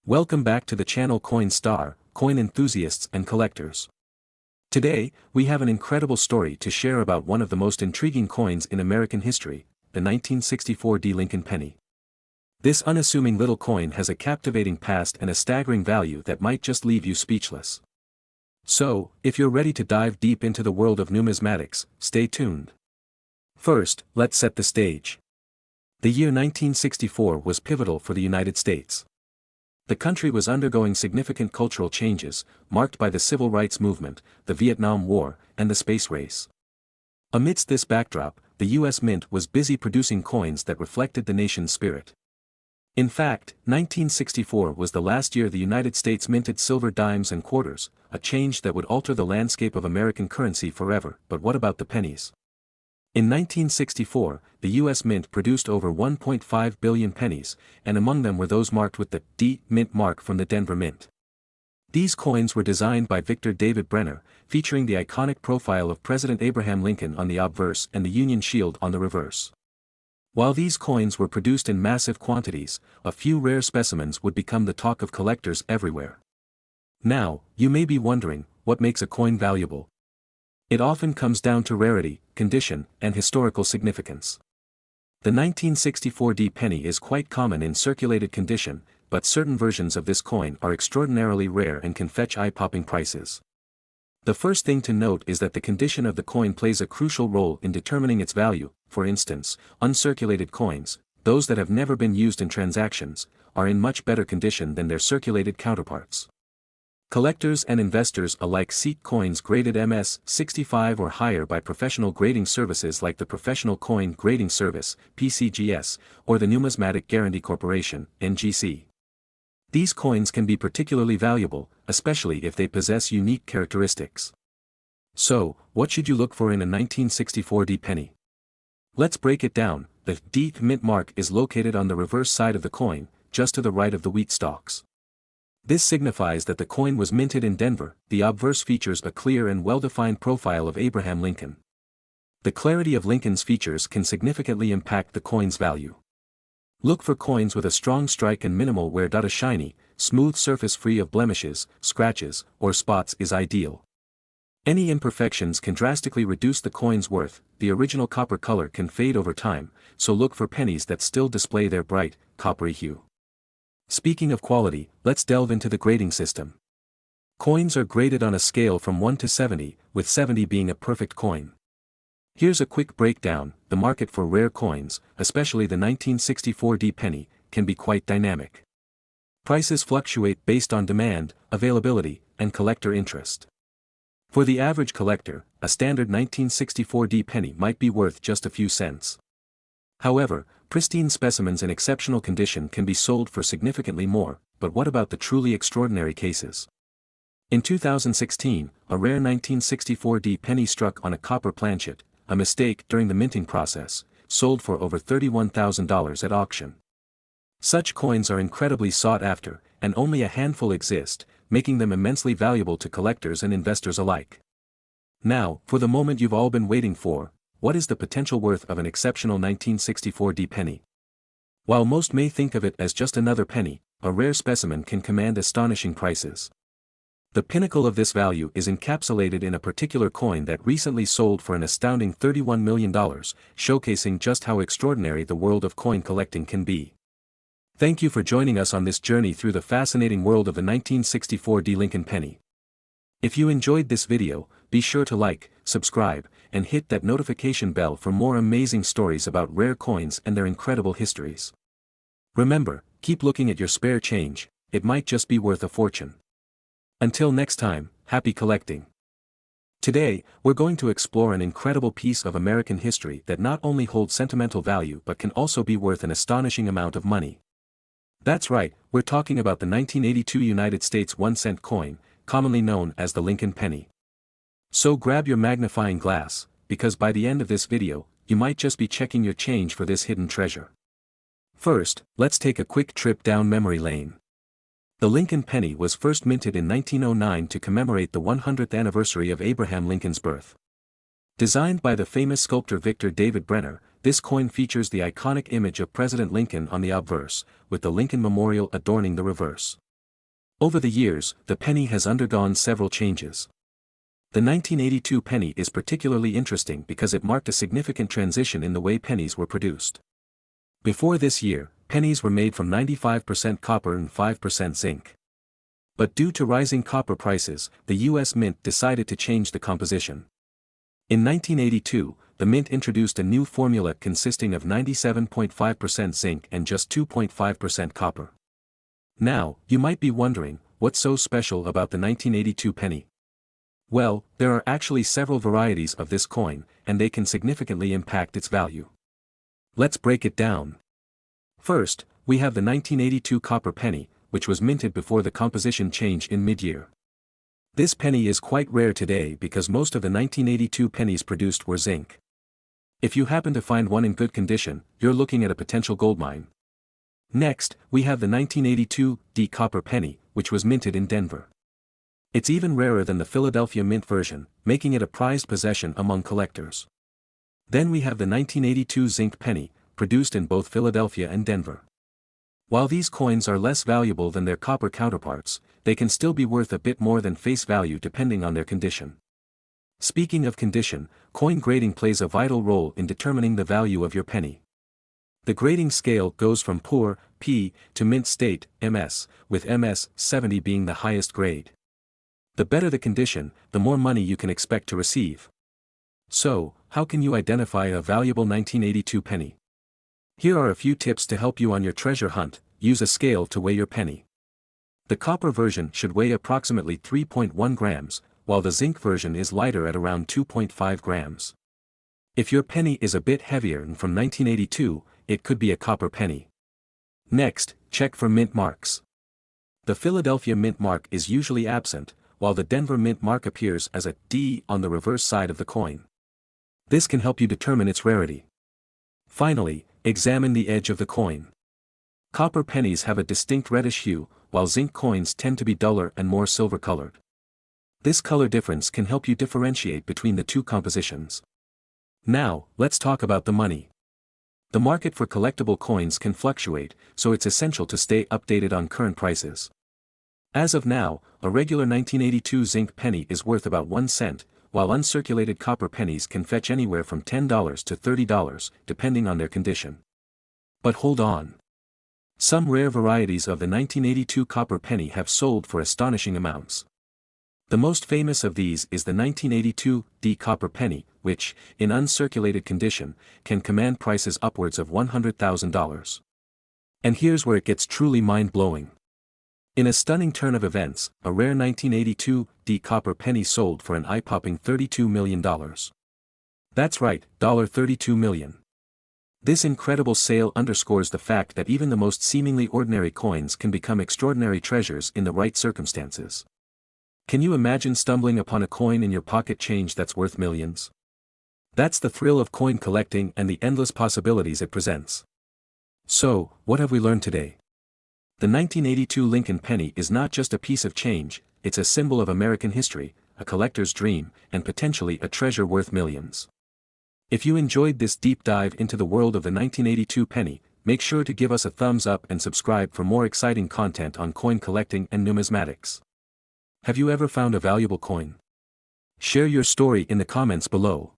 Welcome back to the channel Coin Star, coin enthusiasts and collectors. Today, we have an incredible story to share about one of the most intriguing coins in American history, the 1964 Lincoln penny. This unassuming little coin has a captivating past and a staggering value that might just leave you speechless. So, if you're ready to dive deep into the world of numismatics, stay tuned. First, let's set the stage. The year 1964 was pivotal for the United States. The country was undergoing significant cultural changes, marked by the civil rights movement, the Vietnam War, and the space race. Amidst this backdrop, the U.S. Mint was busy producing coins that reflected the nation's spirit. In fact, 1964 was the last year the United States minted silver dimes and quarters, a change that would alter the landscape of American currency forever. But what about the pennies? In 1964, the U.S. Mint produced over 1.5 billion pennies, and among them were those marked with the D Mint mark from the Denver Mint. These coins were designed by Victor David Brenner, featuring the iconic profile of President Abraham Lincoln on the obverse and the Union Shield on the reverse. While these coins were produced in massive quantities, a few rare specimens would become the talk of collectors everywhere. Now, you may be wondering, what makes a coin valuable? It often comes down to rarity, condition, and historical significance. The 1964 penny is quite common in circulated condition, but certain versions of this coin are extraordinarily rare and can fetch eye-popping prices. The first thing to note is that the condition of the coin plays a crucial role in determining its value. For instance, uncirculated coins, those that have never been used in transactions, are in much better condition than their circulated counterparts. Collectors and investors alike seek coins graded MS-65 or higher by professional grading services like the Professional Coin Grading Service, PCGS, or the Numismatic Guarantee Corporation, NGC. These coins can be particularly valuable, especially if they possess unique characteristics. So, what should you look for in a 1964 penny? Let's break it down. The D Mint mark is located on the reverse side of the coin, just to the right of the wheat stalks. This signifies that the coin was minted in Denver. The obverse features a clear and well-defined profile of Abraham Lincoln. The clarity of Lincoln's features can significantly impact the coin's value. Look for coins with a strong strike and minimal wear. A shiny, smooth surface free of blemishes, scratches, or spots is ideal. Any imperfections can drastically reduce the coin's worth. The original copper color can fade over time, so look for pennies that still display their bright, coppery hue. Speaking of quality, let's delve into the grading system. Coins are graded on a scale from 1 to 70, with 70 being a perfect coin. Here's a quick breakdown. The market for rare coins, especially the 1964 penny, can be quite dynamic. Prices fluctuate based on demand, availability, and collector interest. For the average collector, a standard 1964 penny might be worth just a few cents. However, pristine specimens in exceptional condition can be sold for significantly more. But what about the truly extraordinary cases? In 2016, a rare 1964 penny struck on a copper planchet, a mistake during the minting process, sold for over $31,000 at auction. Such coins are incredibly sought after, and only a handful exist, making them immensely valuable to collectors and investors alike. Now, for the moment you've all been waiting for. What is the potential worth of an exceptional 1964 penny? While most may think of it as just another penny, a rare specimen can command astonishing prices. The pinnacle of this value is encapsulated in a particular coin that recently sold for an astounding $31 million, showcasing just how extraordinary the world of coin collecting can be. Thank you for joining us on this journey through the fascinating world of the 1964 Lincoln penny. If you enjoyed this video, be sure to like, subscribe, and hit that notification bell for more amazing stories about rare coins and their incredible histories. Remember, keep looking at your spare change, it might just be worth a fortune. Until next time, happy collecting. Today, we're going to explore an incredible piece of American history that not only holds sentimental value but can also be worth an astonishing amount of money. That's right, we're talking about the 1982 United States 1-cent coin, commonly known as the Lincoln penny. So grab your magnifying glass, because by the end of this video, you might just be checking your change for this hidden treasure. First, let's take a quick trip down memory lane. The Lincoln penny was first minted in 1909 to commemorate the 100th anniversary of Abraham Lincoln's birth. Designed by the famous sculptor Victor David Brenner, this coin features the iconic image of President Lincoln on the obverse, with the Lincoln Memorial adorning the reverse. Over the years, the penny has undergone several changes. The 1982 penny is particularly interesting because it marked a significant transition in the way pennies were produced. Before this year, pennies were made from 95% copper and 5% zinc. But due to rising copper prices, the U.S. Mint decided to change the composition. In 1982, the Mint introduced a new formula consisting of 97.5% zinc and just 2.5% copper. Now, you might be wondering, what's so special about the 1982 penny? Well, there are actually several varieties of this coin, and they can significantly impact its value. Let's break it down. First, we have the 1982 copper penny, which was minted before the composition change in mid-year. This penny is quite rare today because most of the 1982 pennies produced were zinc. If you happen to find one in good condition, you're looking at a potential goldmine. Next, we have the 1982 D copper penny, which was minted in Denver. It's even rarer than the Philadelphia Mint version, making it a prized possession among collectors. Then we have the 1982 zinc penny, produced in both Philadelphia and Denver. While these coins are less valuable than their copper counterparts, they can still be worth a bit more than face value depending on their condition. Speaking of condition, coin grading plays a vital role in determining the value of your penny. The grading scale goes from poor, P, to mint state, MS, with MS 70 being the highest grade. The better the condition, the more money you can expect to receive. So, how can you identify a valuable 1982 penny? Here are a few tips to help you on your treasure hunt. Use a scale to weigh your penny. The copper version should weigh approximately 3.1 grams, while the zinc version is lighter at around 2.5 grams. If your penny is a bit heavier and from 1982, it could be a copper penny. Next, check for mint marks. The Philadelphia Mint mark is usually absent, while the Denver Mint mark appears as a D on the reverse side of the coin. This can help you determine its rarity. Finally, examine the edge of the coin. Copper pennies have a distinct reddish hue, while zinc coins tend to be duller and more silver-colored. This color difference can help you differentiate between the two compositions. Now, let's talk about the money. The market for collectible coins can fluctuate, so it's essential to stay updated on current prices. As of now, a regular 1982 zinc penny is worth about 1 cent, while uncirculated copper pennies can fetch anywhere from $10 to $30, depending on their condition. But hold on. Some rare varieties of the 1982 copper penny have sold for astonishing amounts. The most famous of these is the 1982 D copper penny, which, in uncirculated condition, can command prices upwards of $100,000. And here's where it gets truly mind-blowing. In a stunning turn of events, a rare 1982 D copper penny sold for an eye-popping $32 million. That's right, $32 million. This incredible sale underscores the fact that even the most seemingly ordinary coins can become extraordinary treasures in the right circumstances. Can you imagine stumbling upon a coin in your pocket change that's worth millions? That's the thrill of coin collecting and the endless possibilities it presents. So, what have we learned today? The 1982 Lincoln penny is not just a piece of change, it's a symbol of American history, a collector's dream, and potentially a treasure worth millions. If you enjoyed this deep dive into the world of the 1982 penny, make sure to give us a thumbs up and subscribe for more exciting content on coin collecting and numismatics. Have you ever found a valuable coin? Share your story in the comments below.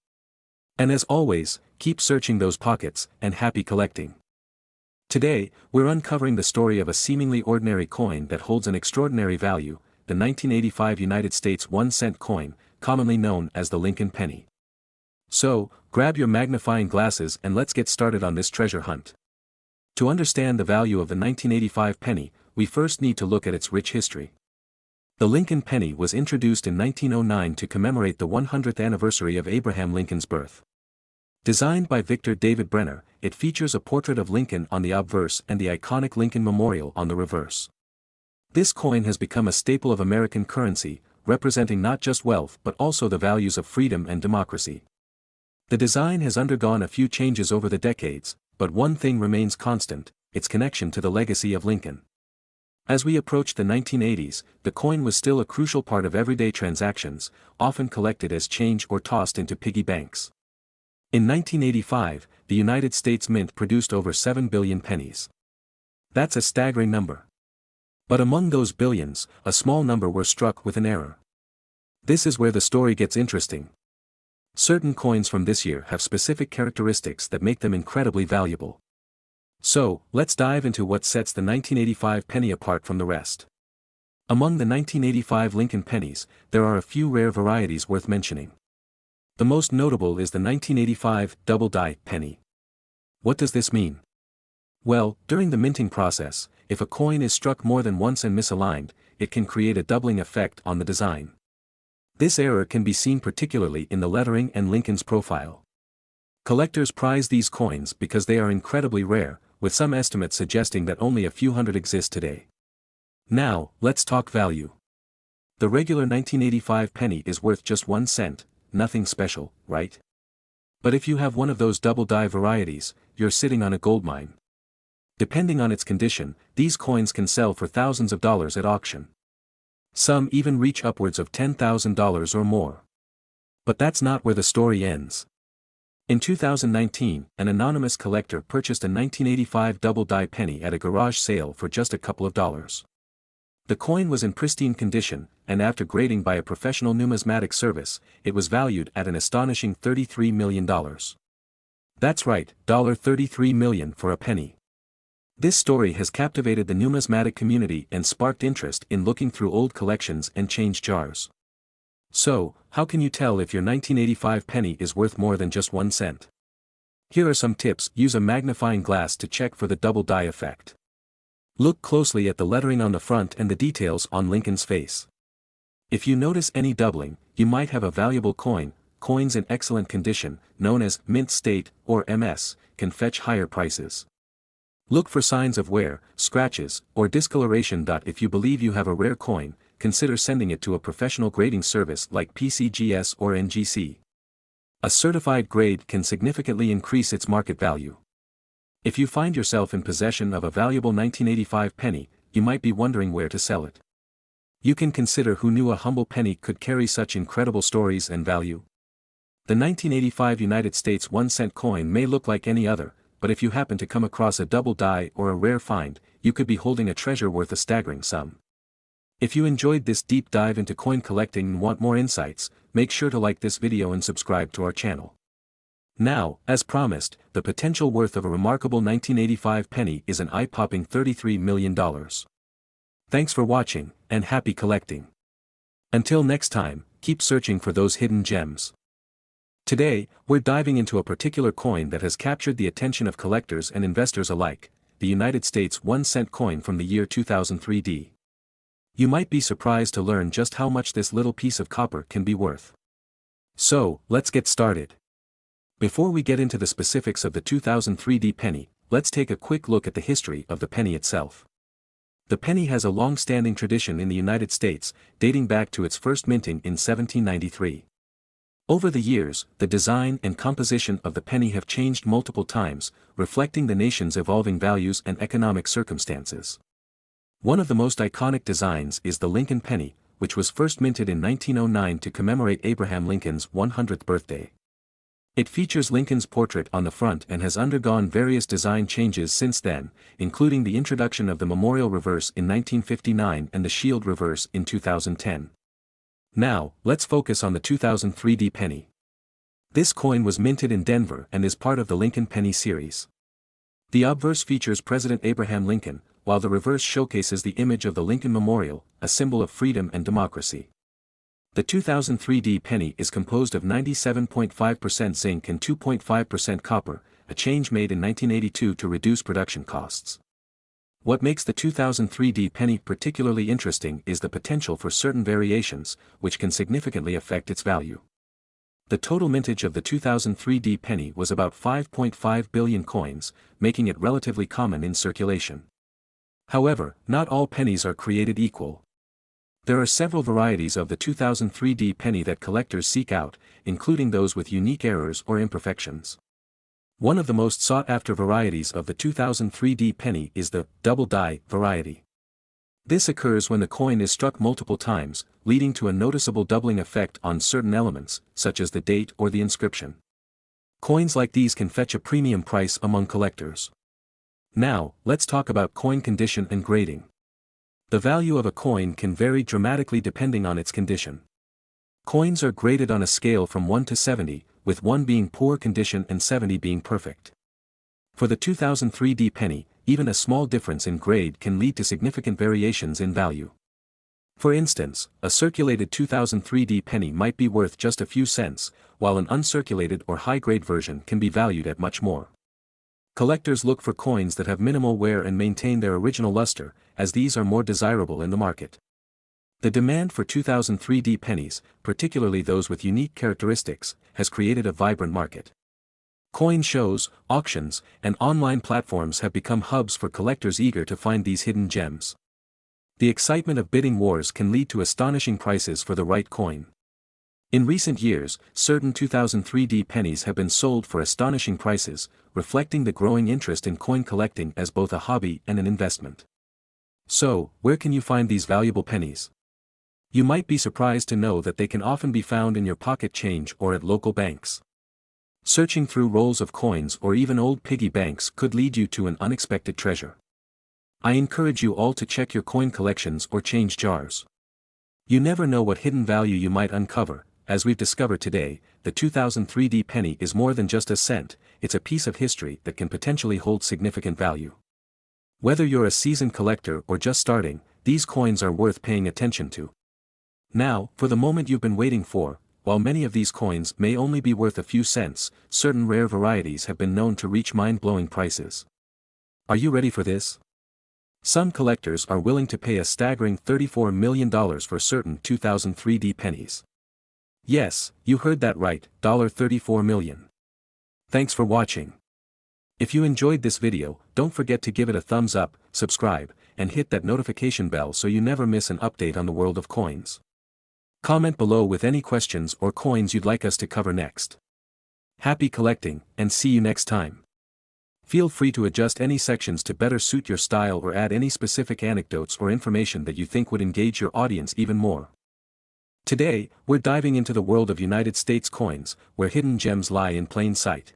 And as always, keep searching those pockets, and happy collecting. Today, we're uncovering the story of a seemingly ordinary coin that holds an extraordinary value, the 1985 United States 1-cent coin, commonly known as the Lincoln penny. So, grab your magnifying glasses and let's get started on this treasure hunt. To understand the value of the 1985 penny, we first need to look at its rich history. The Lincoln penny was introduced in 1909 to commemorate the 100th anniversary of Abraham Lincoln's birth. Designed by Victor David Brenner, it features a portrait of Lincoln on the obverse and the iconic Lincoln Memorial on the reverse. This coin has become a staple of American currency, representing not just wealth but also the values of freedom and democracy. The design has undergone a few changes over the decades, but one thing remains constant: its connection to the legacy of Lincoln. As we approach the 1980s, the coin was still a crucial part of everyday transactions, often collected as change or tossed into piggy banks. In 1985, the United States Mint produced over 7 billion pennies. That's a staggering number. But among those billions, a small number were struck with an error. This is where the story gets interesting. Certain coins from this year have specific characteristics that make them incredibly valuable. So, let's dive into what sets the 1985 penny apart from the rest. Among the 1985 Lincoln pennies, there are a few rare varieties worth mentioning. The most notable is the 1985 double die penny. What does this mean? Well, during the minting process, if a coin is struck more than once and misaligned, it can create a doubling effect on the design. This error can be seen particularly in the lettering and Lincoln's profile. Collectors prize these coins because they are incredibly rare, with some estimates suggesting that only a few hundred exist today. Now, let's talk value. The regular 1985 penny is worth just 1 cent, nothing special, right? But if you have one of those double die varieties, you're sitting on a goldmine. Depending on its condition, these coins can sell for thousands of dollars at auction. Some even reach upwards of $10,000 or more. But that's not where the story ends. In 2019, an anonymous collector purchased a 1985 double die penny at a garage sale for just a couple of dollars. The coin was in pristine condition, and after grading by a professional numismatic service, it was valued at an astonishing $33 million. That's right, $33 million for a penny. This story has captivated the numismatic community and sparked interest in looking through old collections and change jars. So, how can you tell if your 1985 penny is worth more than just 1 cent? Here are some tips. Use a magnifying glass to check for the double die effect. Look closely at the lettering on the front and the details on Lincoln's face. If you notice any doubling, you might have a valuable coin. Coins in excellent condition, known as mint state or MS, can fetch higher prices. Look for signs of wear, scratches, or discoloration. If you believe you have a rare coin, consider sending it to a professional grading service like PCGS or NGC. A certified grade can significantly increase its market value. If you find yourself in possession of a valuable 1985 penny, you might be wondering where to sell it. You can consider who knew a humble penny could carry such incredible stories and value. The 1985 United States 1 cent coin may look like any other, but if you happen to come across a double die or a rare find, you could be holding a treasure worth a staggering sum. If you enjoyed this deep dive into coin collecting and want more insights, make sure to like this video and subscribe to our channel. Now, as promised, the potential worth of a remarkable 1985 penny is an eye-popping $33 million. Thanks for watching, and happy collecting. Until next time, keep searching for those hidden gems. Today, we're diving into a particular coin that has captured the attention of collectors and investors alike, the United States 1 cent coin from the year 2003. You might be surprised to learn just how much this little piece of copper can be worth. So, let's get started. Before we get into the specifics of the 2003 penny, let's take a quick look at the history of the penny itself. The penny has a long-standing tradition in the United States, dating back to its first minting in 1793. Over the years, the design and composition of the penny have changed multiple times, reflecting the nation's evolving values and economic circumstances. One of the most iconic designs is the Lincoln penny, which was first minted in 1909 to commemorate Abraham Lincoln's 100th birthday. It features Lincoln's portrait on the front and has undergone various design changes since then, including the introduction of the memorial reverse in 1959 and the shield reverse in 2010. Now, let's focus on the 2003 penny. This coin was minted in Denver and is part of the Lincoln penny series. The obverse features President Abraham Lincoln, while the reverse showcases the image of the Lincoln Memorial, a symbol of freedom and democracy. The 2003 penny is composed of 97.5% zinc and 2.5% copper, a change made in 1982 to reduce production costs. What makes the 2003 penny particularly interesting is the potential for certain variations, which can significantly affect its value. The total mintage of the 2003 penny was about 5.5 billion coins, making it relatively common in circulation. However, not all pennies are created equal. There are several varieties of the 2003 penny that collectors seek out, including those with unique errors or imperfections. One of the most sought-after varieties of the 2003 penny is the double die variety. This occurs when the coin is struck multiple times, leading to a noticeable doubling effect on certain elements, such as the date or the inscription. Coins like these can fetch a premium price among collectors. Now, let's talk about coin condition and grading. The value of a coin can vary dramatically depending on its condition. Coins are graded on a scale from 1 to 70, with 1 being poor condition and 70 being perfect. For the 2003 penny, even a small difference in grade can lead to significant variations in value. For instance, a circulated 2003 penny might be worth just a few cents, while an uncirculated or high-grade version can be valued at much more. Collectors look for coins that have minimal wear and maintain their original luster, as these are more desirable in the market. The demand for 2003 pennies, particularly those with unique characteristics, has created a vibrant market. Coin shows, auctions, and online platforms have become hubs for collectors eager to find these hidden gems. The excitement of bidding wars can lead to astonishing prices for the right coin. In recent years, certain 2003 pennies have been sold for astonishing prices, reflecting the growing interest in coin collecting as both a hobby and an investment. So, where can you find these valuable pennies? You might be surprised to know that they can often be found in your pocket change or at local banks. Searching through rolls of coins or even old piggy banks could lead you to an unexpected treasure. I encourage you all to check your coin collections or change jars. You never know what hidden value you might uncover. As we've discovered today, the 2003 penny is more than just a cent, it's a piece of history that can potentially hold significant value. Whether you're a seasoned collector or just starting, these coins are worth paying attention to. Now, for the moment you've been waiting for. While many of these coins may only be worth a few cents, certain rare varieties have been known to reach mind-blowing prices. Are you ready for this? Some collectors are willing to pay a staggering $34 million for certain 2003 pennies. Yes, you heard that right, $34 million. Thanks for watching. If you enjoyed this video, don't forget to give it a thumbs up, subscribe, and hit that notification bell so you never miss an update on the world of coins. Comment below with any questions or coins you'd like us to cover next. Happy collecting, and see you next time. Feel free to adjust any sections to better suit your style or add any specific anecdotes or information that you think would engage your audience even more. Today, we're diving into the world of United States coins, where hidden gems lie in plain sight.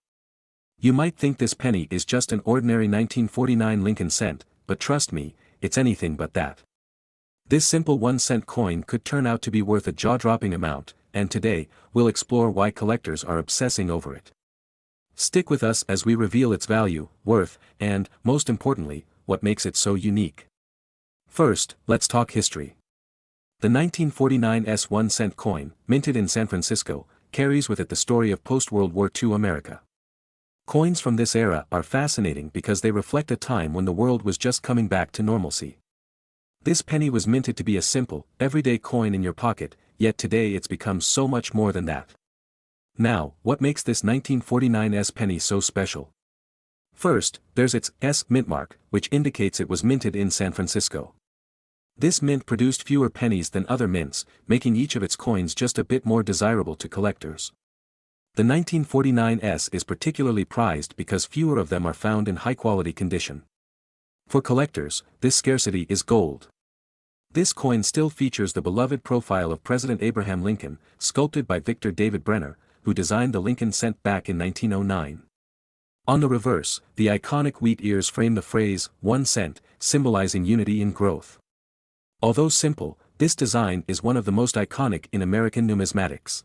You might think this penny is just an ordinary 1949 Lincoln cent, but trust me, it's anything but that. This simple 1-cent coin could turn out to be worth a jaw-dropping amount, and today, we'll explore why collectors are obsessing over it. Stick with us as we reveal its value, worth, and, most importantly, what makes it so unique. First, let's talk history. The 1949 1-cent coin, minted in San Francisco, carries with it the story of post-World War II America. Coins from this era are fascinating because they reflect a time when the world was just coming back to normalcy. This penny was minted to be a simple, everyday coin in your pocket, yet today it's become so much more than that. Now, what makes this 1949 penny so special? First, there's its S mint mark, which indicates it was minted in San Francisco. This mint produced fewer pennies than other mints, making each of its coins just a bit more desirable to collectors. The 1949 is particularly prized because fewer of them are found in high-quality condition. For collectors, this scarcity is gold. This coin still features the beloved profile of President Abraham Lincoln, sculpted by Victor David Brenner, who designed the Lincoln cent back in 1909. On the reverse, the iconic wheat ears frame the phrase, 1 cent, symbolizing unity in growth. Although simple, this design is one of the most iconic in American numismatics.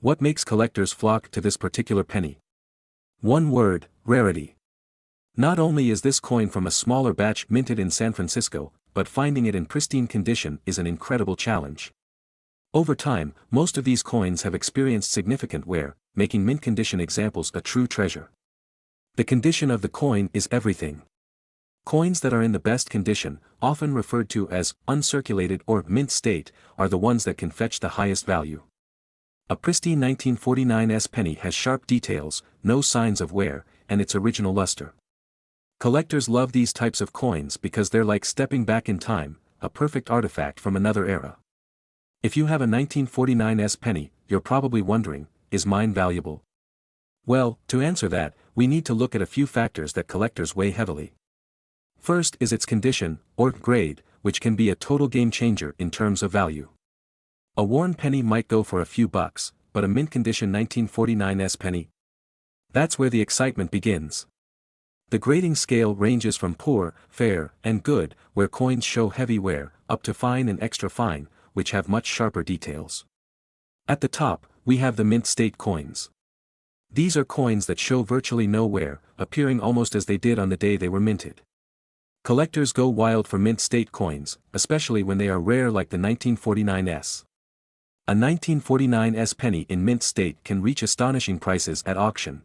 What makes collectors flock to this particular penny? One word, rarity. Not only is this coin from a smaller batch minted in San Francisco, but finding it in pristine condition is an incredible challenge. Over time, most of these coins have experienced significant wear, making mint condition examples a true treasure. The condition of the coin is everything. Coins that are in the best condition, often referred to as uncirculated or mint state, are the ones that can fetch the highest value. A pristine 1949 penny has sharp details, no signs of wear, and its original luster. Collectors love these types of coins because they're like stepping back in time, a perfect artifact from another era. If you have a 1949 penny, you're probably wondering, is mine valuable? Well, to answer that, we need to look at a few factors that collectors weigh heavily. First is its condition, or grade, which can be a total game changer in terms of value. A worn penny might go for a few bucks, but a mint condition 1949 penny? That's where the excitement begins. The grading scale ranges from poor, fair, and good, where coins show heavy wear, up to fine and extra fine, which have much sharper details. At the top, we have the mint state coins. These are coins that show virtually no wear, appearing almost as they did on the day they were minted. Collectors go wild for mint state coins, especially when they are rare like the 1949s. A 1949s penny in mint state can reach astonishing prices at auction.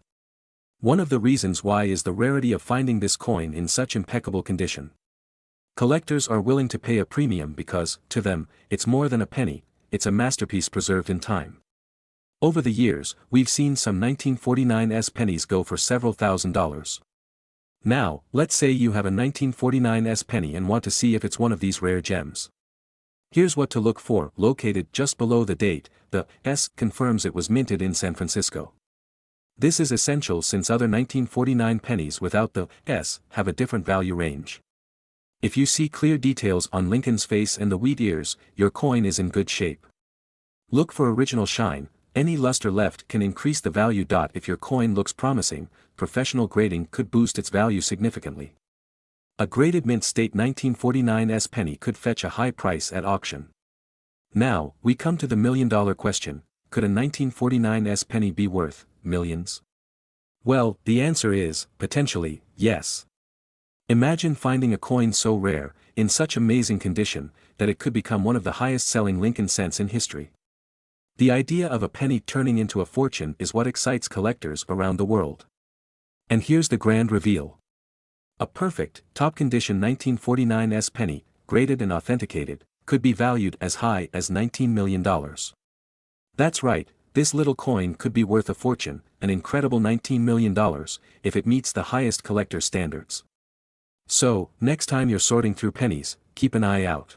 One of the reasons why is the rarity of finding this coin in such impeccable condition. Collectors are willing to pay a premium because, to them, it's more than a penny, it's a masterpiece preserved in time. Over the years, we've seen some 1949s pennies go for several $1,000s. Now, let's say you have a 1949s penny and want to see if it's one of these rare gems. Here's what to look for. Located just below the date, the S confirms it was minted in San Francisco. This is essential since other 1949 pennies without the S have a different value range. If you see clear details on Lincoln's face and the wheat ears, your coin is in good shape. Look for original shine. Any luster left can increase the value. If your coin looks promising, professional grading could boost its value significantly. A graded mint state 1949s penny could fetch a high price at auction. Now, we come to the million-dollar question: could a 1949s penny be worth millions? Well, the answer is, potentially, yes. Imagine finding a coin so rare, in such amazing condition, that it could become one of the highest-selling Lincoln cents in history. The idea of a penny turning into a fortune is what excites collectors around the world. And here's the grand reveal. A perfect, top-condition 1949s penny, graded and authenticated, could be valued as high as $19 million. That's right, this little coin could be worth a fortune, an incredible $19 million, if it meets the highest collector standards. So, next time you're sorting through pennies, keep an eye out.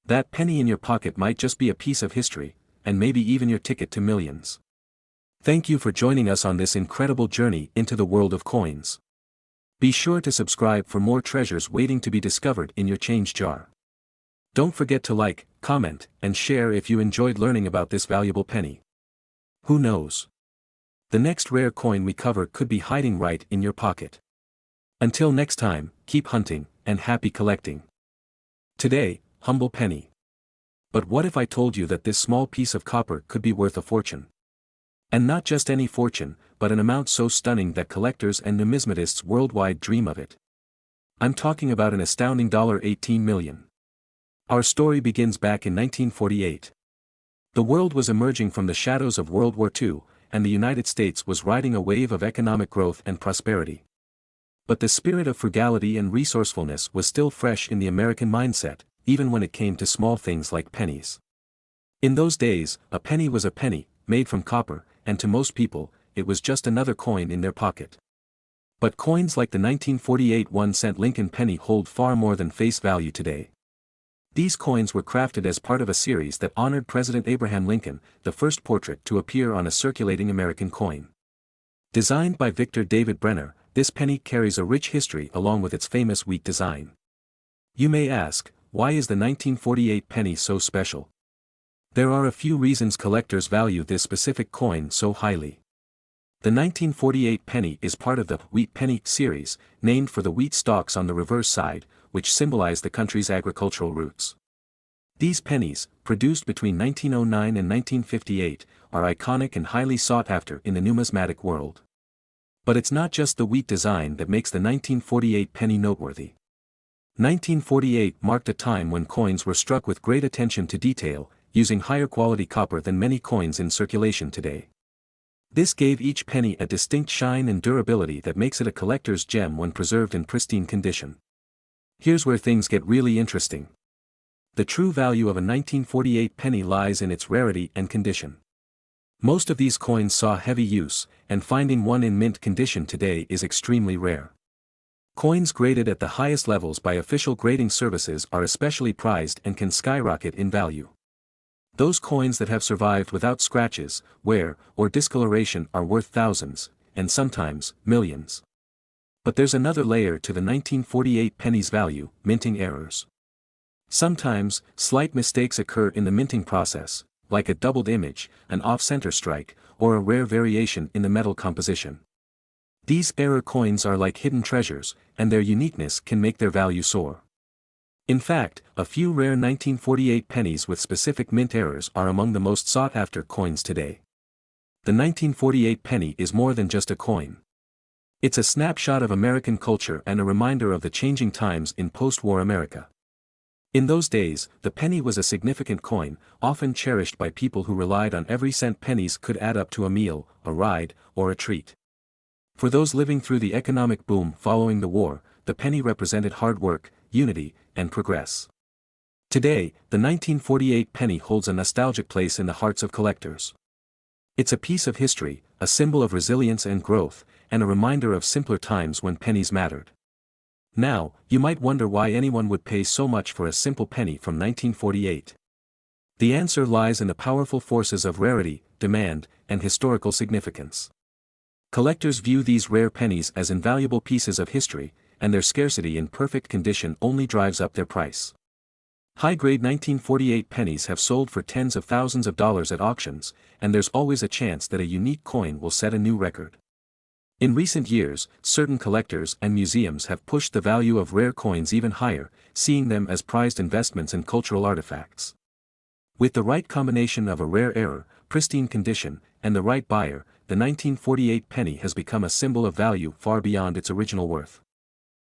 That penny in your pocket might just be a piece of history, and maybe even your ticket to millions. Thank you for joining us on this incredible journey into the world of coins. Be sure to subscribe for more treasures waiting to be discovered in your change jar. Don't forget to like, comment, and share if you enjoyed learning about this valuable penny. Who knows? The next rare coin we cover could be hiding right in your pocket. Until next time, keep hunting, and happy collecting. Today, humble penny. But what if I told you that this small piece of copper could be worth a fortune? And not just any fortune, but an amount so stunning that collectors and numismatists worldwide dream of it. I'm talking about an astounding $18 million. Our story begins back in 1948. The world was emerging from the shadows of World War II, and the United States was riding a wave of economic growth and prosperity. But the spirit of frugality and resourcefulness was still fresh in the American mindset, even when it came to small things like pennies. In those days, a penny was a penny, made from copper, and to most people, it was just another coin in their pocket. But coins like the 1948 1-cent Lincoln penny hold far more than face value today. These coins were crafted as part of a series that honored President Abraham Lincoln, the first portrait to appear on a circulating American coin. Designed by Victor David Brenner, this penny carries a rich history along with its famous wheat design. You may ask, why is the 1948 penny so special? There are a few reasons collectors value this specific coin so highly. The 1948 penny is part of the Wheat Penny series, named for the wheat stalks on the reverse side, which symbolize the country's agricultural roots. These pennies, produced between 1909 and 1958, are iconic and highly sought after in the numismatic world. But it's not just the wheat design that makes the 1948 penny noteworthy. 1948 marked a time when coins were struck with great attention to detail, using higher quality copper than many coins in circulation today. This gave each penny a distinct shine and durability that makes it a collector's gem when preserved in pristine condition. Here's where things get really interesting. The true value of a 1948 penny lies in its rarity and condition. Most of these coins saw heavy use, and finding one in mint condition today is extremely rare. Coins graded at the highest levels by official grading services are especially prized and can skyrocket in value. Those coins that have survived without scratches, wear, or discoloration are worth thousands, and sometimes, millions. But there's another layer to the 1948 penny's value: minting errors. Sometimes, slight mistakes occur in the minting process, like a doubled image, an off-center strike, or a rare variation in the metal composition. These error coins are like hidden treasures, and their uniqueness can make their value soar. In fact, a few rare 1948 pennies with specific mint errors are among the most sought-after coins today. The 1948 penny is more than just a coin. It's a snapshot of American culture and a reminder of the changing times in post-war America. In those days, the penny was a significant coin, often cherished by people who relied on every cent. Pennies could add up to a meal, a ride, or a treat. For those living through the economic boom following the war, the penny represented hard work, unity, and progress. Today, the 1948 penny holds a nostalgic place in the hearts of collectors. It's a piece of history, a symbol of resilience and growth, and a reminder of simpler times when pennies mattered. Now, you might wonder why anyone would pay so much for a simple penny from 1948. The answer lies in the powerful forces of rarity, demand, and historical significance. Collectors view these rare pennies as invaluable pieces of history, and their scarcity in perfect condition only drives up their price. High-grade 1948 pennies have sold for tens of thousands of dollars at auctions, and there's always a chance that a unique coin will set a new record. In recent years, certain collectors and museums have pushed the value of rare coins even higher, seeing them as prized investments in cultural artifacts. With the right combination of a rare error, pristine condition, and the right buyer, the 1948 penny has become a symbol of value far beyond its original worth.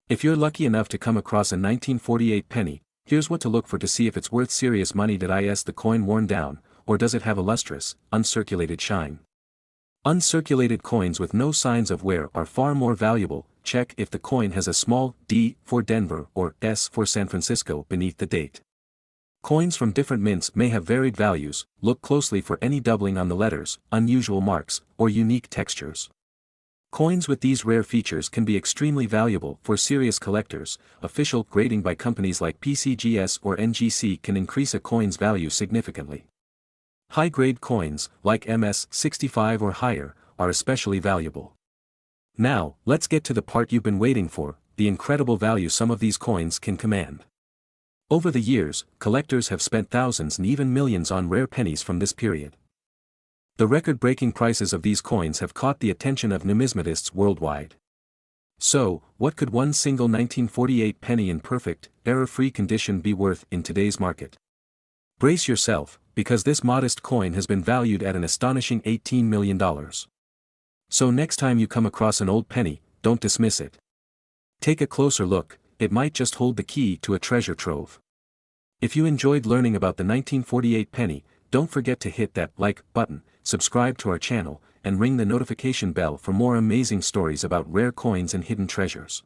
If you're lucky enough to come across a 1948 penny, here's what to look for to see if it's worth serious money. Is the coin worn down, or does it have a lustrous, uncirculated shine? Uncirculated coins with no signs of wear are far more valuable. Check if the coin has a small D for Denver or S for San Francisco beneath the date. Coins from different mints may have varied values. Look closely for any doubling on the letters, unusual marks, or unique textures. Coins with these rare features can be extremely valuable for serious collectors. Official grading by companies like PCGS or NGC can increase a coin's value significantly. High-grade coins, like MS-65 or higher, are especially valuable. Now, let's get to the part you've been waiting for, the incredible value some of these coins can command. Over the years, collectors have spent thousands and even millions on rare pennies from this period. The record-breaking prices of these coins have caught the attention of numismatists worldwide. So, what could one single 1948 penny in perfect, error-free condition be worth in today's market? Brace yourself, because this modest coin has been valued at an astonishing $18 million. So next time you come across an old penny, don't dismiss it. Take a closer look, it might just hold the key to a treasure trove. If you enjoyed learning about the 1948 penny, don't forget to hit that like button, subscribe to our channel, and ring the notification bell for more amazing stories about rare coins and hidden treasures.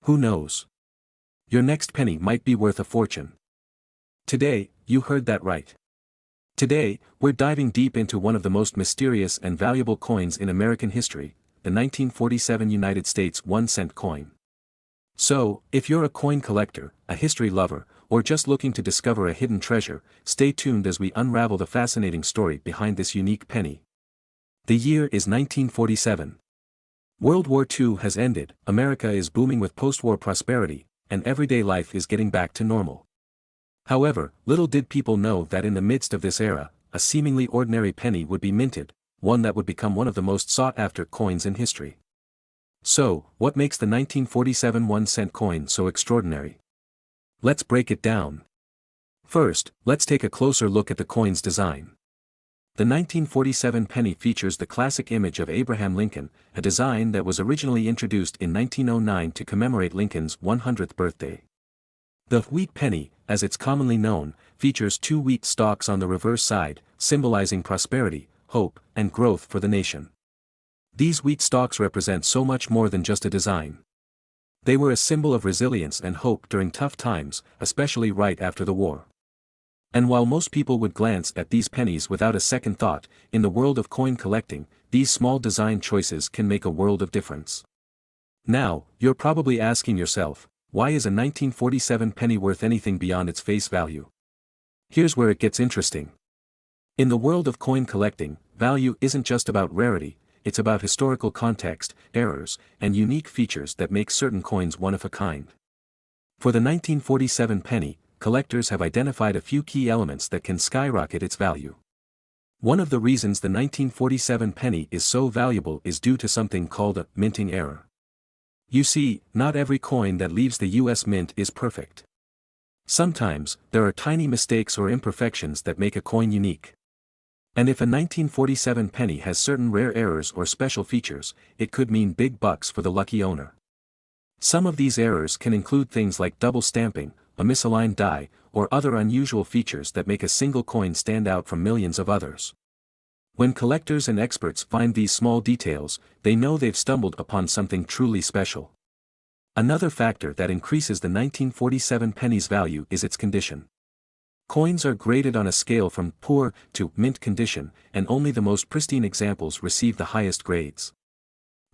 Who knows? Your next penny might be worth a fortune. Today, you heard that right. Today, we're diving deep into one of the most mysterious and valuable coins in American history, the 1947 United States 1-cent coin. So, if you're a coin collector, a history lover, or just looking to discover a hidden treasure, stay tuned as we unravel the fascinating story behind this unique penny. The year is 1947. World War II has ended, America is booming with post-war prosperity, and everyday life is getting back to normal. However, little did people know that in the midst of this era, a seemingly ordinary penny would be minted, one that would become one of the most sought-after coins in history. So, what makes the 1947 1-cent coin so extraordinary? Let's break it down. First, let's take a closer look at the coin's design. The 1947 penny features the classic image of Abraham Lincoln, a design that was originally introduced in 1909 to commemorate Lincoln's 100th birthday. The wheat penny, as it's commonly known, features 2 wheat stalks on the reverse side, symbolizing prosperity, hope, and growth for the nation. These wheat stalks represent so much more than just a design. They were a symbol of resilience and hope during tough times, especially right after the war. And while most people would glance at these pennies without a second thought, in the world of coin collecting, these small design choices can make a world of difference. Now, you're probably asking yourself, why is a 1947 penny worth anything beyond its face value? Here's where it gets interesting. In the world of coin collecting, value isn't just about rarity, it's about historical context, errors, and unique features that make certain coins one of a kind. For the 1947 penny, collectors have identified a few key elements that can skyrocket its value. One of the reasons the 1947 penny is so valuable is due to something called a minting error. You see, not every coin that leaves the US Mint is perfect. Sometimes, there are tiny mistakes or imperfections that make a coin unique. And if a 1947 penny has certain rare errors or special features, it could mean big bucks for the lucky owner. Some of these errors can include things like double stamping, a misaligned die, or other unusual features that make a single coin stand out from millions of others. When collectors and experts find these small details, they know they've stumbled upon something truly special. Another factor that increases the 1947 penny's value is its condition. Coins are graded on a scale from poor to mint condition, and only the most pristine examples receive the highest grades.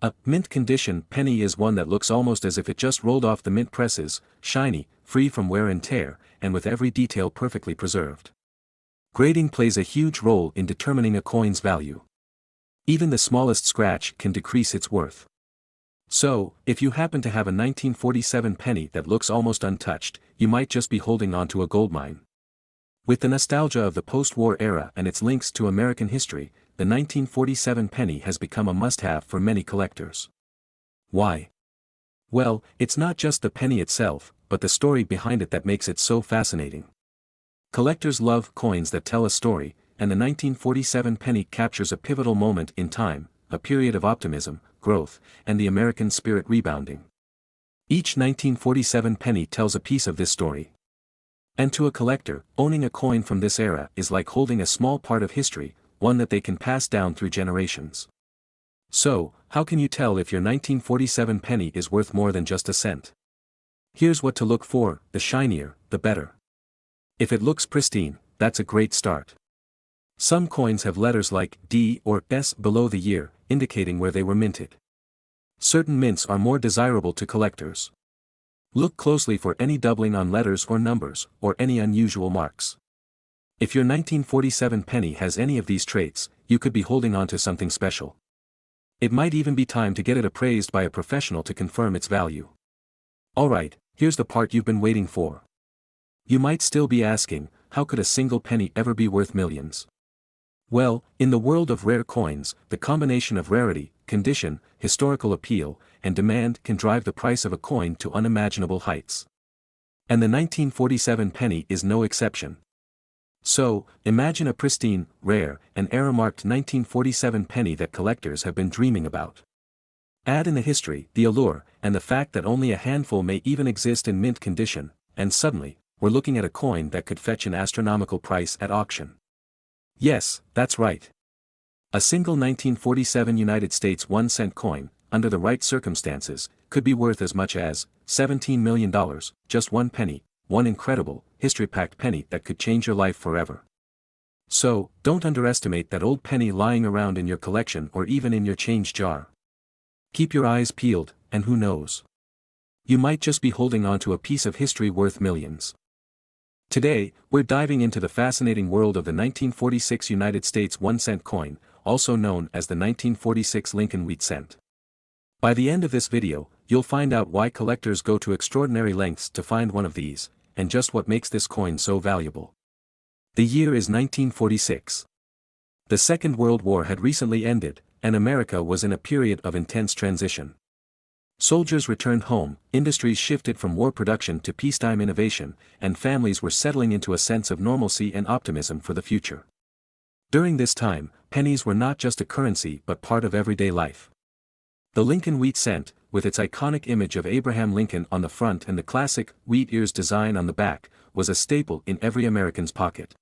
A mint condition penny is one that looks almost as if it just rolled off the mint presses, shiny, free from wear and tear, and with every detail perfectly preserved. Grading plays a huge role in determining a coin's value. Even the smallest scratch can decrease its worth. So, if you happen to have a 1947 penny that looks almost untouched, you might just be holding on to a goldmine. With the nostalgia of the post-war era and its links to American history, the 1947 penny has become a must-have for many collectors. Why? Well, it's not just the penny itself, but the story behind it that makes it so fascinating. Collectors love coins that tell a story, and the 1947 penny captures a pivotal moment in time, a period of optimism, growth, and the American spirit rebounding. Each 1947 penny tells a piece of this story. And to a collector, owning a coin from this era is like holding a small part of history, one that they can pass down through generations. So, how can you tell if your 1947 penny is worth more than just a cent? Here's what to look for: the shinier, the better. If it looks pristine, that's a great start. Some coins have letters like D or S below the year, indicating where they were minted. Certain mints are more desirable to collectors. Look closely for any doubling on letters or numbers, or any unusual marks. If your 1947 penny has any of these traits, you could be holding on to something special. It might even be time to get it appraised by a professional to confirm its value. Alright, here's the part you've been waiting for. You might still be asking, how could a single penny ever be worth millions? Well, in the world of rare coins, the combination of rarity, condition, historical appeal, and demand can drive the price of a coin to unimaginable heights. And the 1947 penny is no exception. So, imagine a pristine, rare, and era-marked 1947 penny that collectors have been dreaming about. Add in the history, the allure, and the fact that only a handful may even exist in mint condition, and suddenly, we're looking at a coin that could fetch an astronomical price at auction. Yes, that's right. A single 1947 United States 1-cent coin, under the right circumstances, could be worth as much as $17 million, just one penny, one incredible, history-packed penny that could change your life forever. So, don't underestimate that old penny lying around in your collection or even in your change jar. Keep your eyes peeled, and who knows? You might just be holding on to a piece of history worth millions. Today, we're diving into the fascinating world of the 1946 United States 1-cent coin, also known as the 1946 Lincoln wheat cent. By the end of this video, you'll find out why collectors go to extraordinary lengths to find one of these, and just what makes this coin so valuable. The year is 1946. The Second World War had recently ended, and America was in a period of intense transition. Soldiers returned home, industries shifted from war production to peacetime innovation, and families were settling into a sense of normalcy and optimism for the future. During this time, pennies were not just a currency but part of everyday life. The Lincoln wheat cent, with its iconic image of Abraham Lincoln on the front and the classic wheat ears design on the back, was a staple in every American's pocket.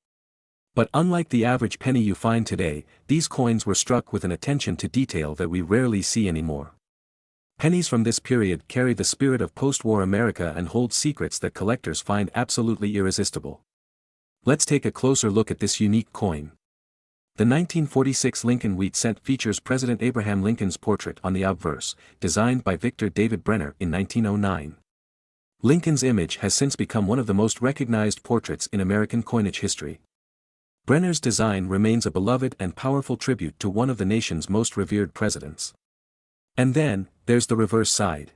But unlike the average penny you find today, these coins were struck with an attention to detail that we rarely see anymore. Pennies from this period carry the spirit of post-war America and hold secrets that collectors find absolutely irresistible. Let's take a closer look at this unique coin. The 1946 Lincoln wheat cent features President Abraham Lincoln's portrait on the obverse, designed by Victor David Brenner in 1909. Lincoln's image has since become one of the most recognized portraits in American coinage history. Brenner's design remains a beloved and powerful tribute to one of the nation's most revered presidents. And then, there's the reverse side.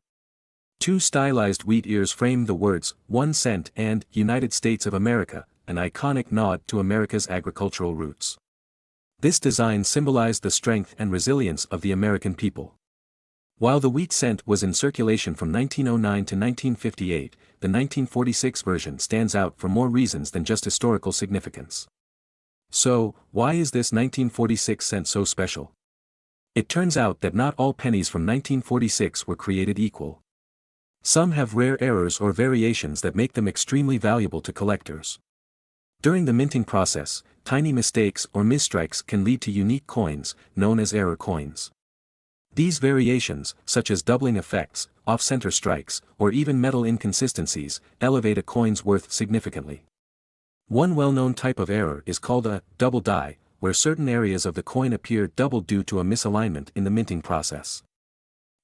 Two stylized wheat ears frame the words, 1 cent and United States of America, an iconic nod to America's agricultural roots. This design symbolized the strength and resilience of the American people. While the wheat cent was in circulation from 1909 to 1958, the 1946 version stands out for more reasons than just historical significance. So, why is this 1946 cent so special? It turns out that not all pennies from 1946 were created equal. Some have rare errors or variations that make them extremely valuable to collectors. During the minting process, tiny mistakes or misstrikes can lead to unique coins, known as error coins. These variations, such as doubling effects, off-center strikes, or even metal inconsistencies, elevate a coin's worth significantly. One well-known type of error is called a double die, where certain areas of the coin appear doubled due to a misalignment in the minting process.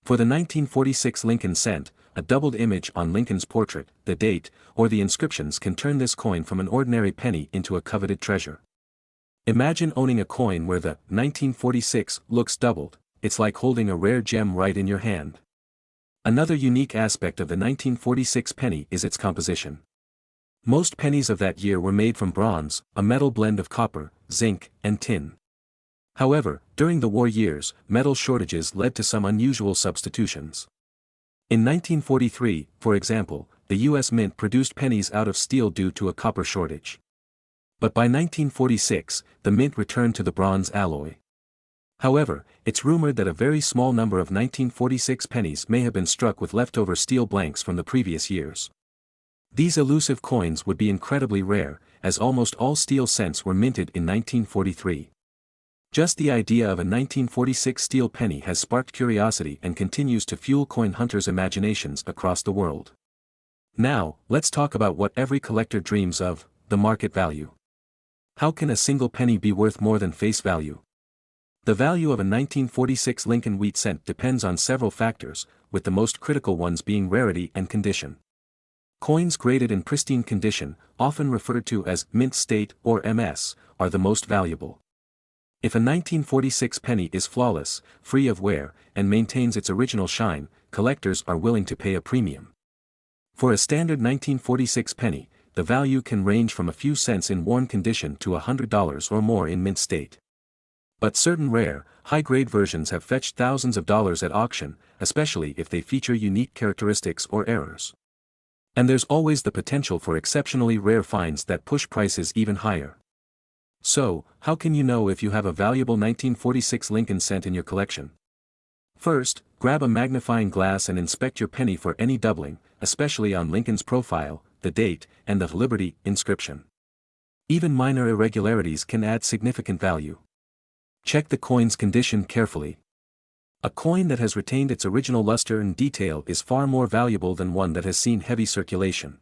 For the 1946 Lincoln cent, a doubled image on Lincoln's portrait, the date, or the inscriptions can turn this coin from an ordinary penny into a coveted treasure. Imagine owning a coin where the 1946 looks doubled. It's like holding a rare gem right in your hand. Another unique aspect of the 1946 penny is its composition. Most pennies of that year were made from bronze, a metal blend of copper, zinc, and tin. However, during the war years, metal shortages led to some unusual substitutions. In 1943, for example, the U.S. Mint produced pennies out of steel due to a copper shortage. But by 1946, the mint returned to the bronze alloy. However, it's rumored that a very small number of 1946 pennies may have been struck with leftover steel blanks from the previous years. These elusive coins would be incredibly rare, as almost all steel cents were minted in 1943. Just the idea of a 1946 steel penny has sparked curiosity and continues to fuel coin hunters' imaginations across the world. Now, let's talk about what every collector dreams of: the market value. How can a single penny be worth more than face value? The value of a 1946 Lincoln wheat cent depends on several factors, with the most critical ones being rarity and condition. Coins graded in pristine condition, often referred to as mint state or MS, are the most valuable. If a 1946 penny is flawless, free of wear, and maintains its original shine, collectors are willing to pay a premium. For a standard 1946 penny, the value can range from a few cents in worn condition to $100 or more in mint state. But certain rare, high-grade versions have fetched thousands of dollars at auction, especially if they feature unique characteristics or errors. And there's always the potential for exceptionally rare finds that push prices even higher. So, how can you know if you have a valuable 1946 Lincoln cent in your collection? First, grab a magnifying glass and inspect your penny for any doubling, especially on Lincoln's profile, the date, and the Liberty inscription. Even minor irregularities can add significant value. Check the coin's condition carefully. A coin that has retained its original luster and detail is far more valuable than one that has seen heavy circulation.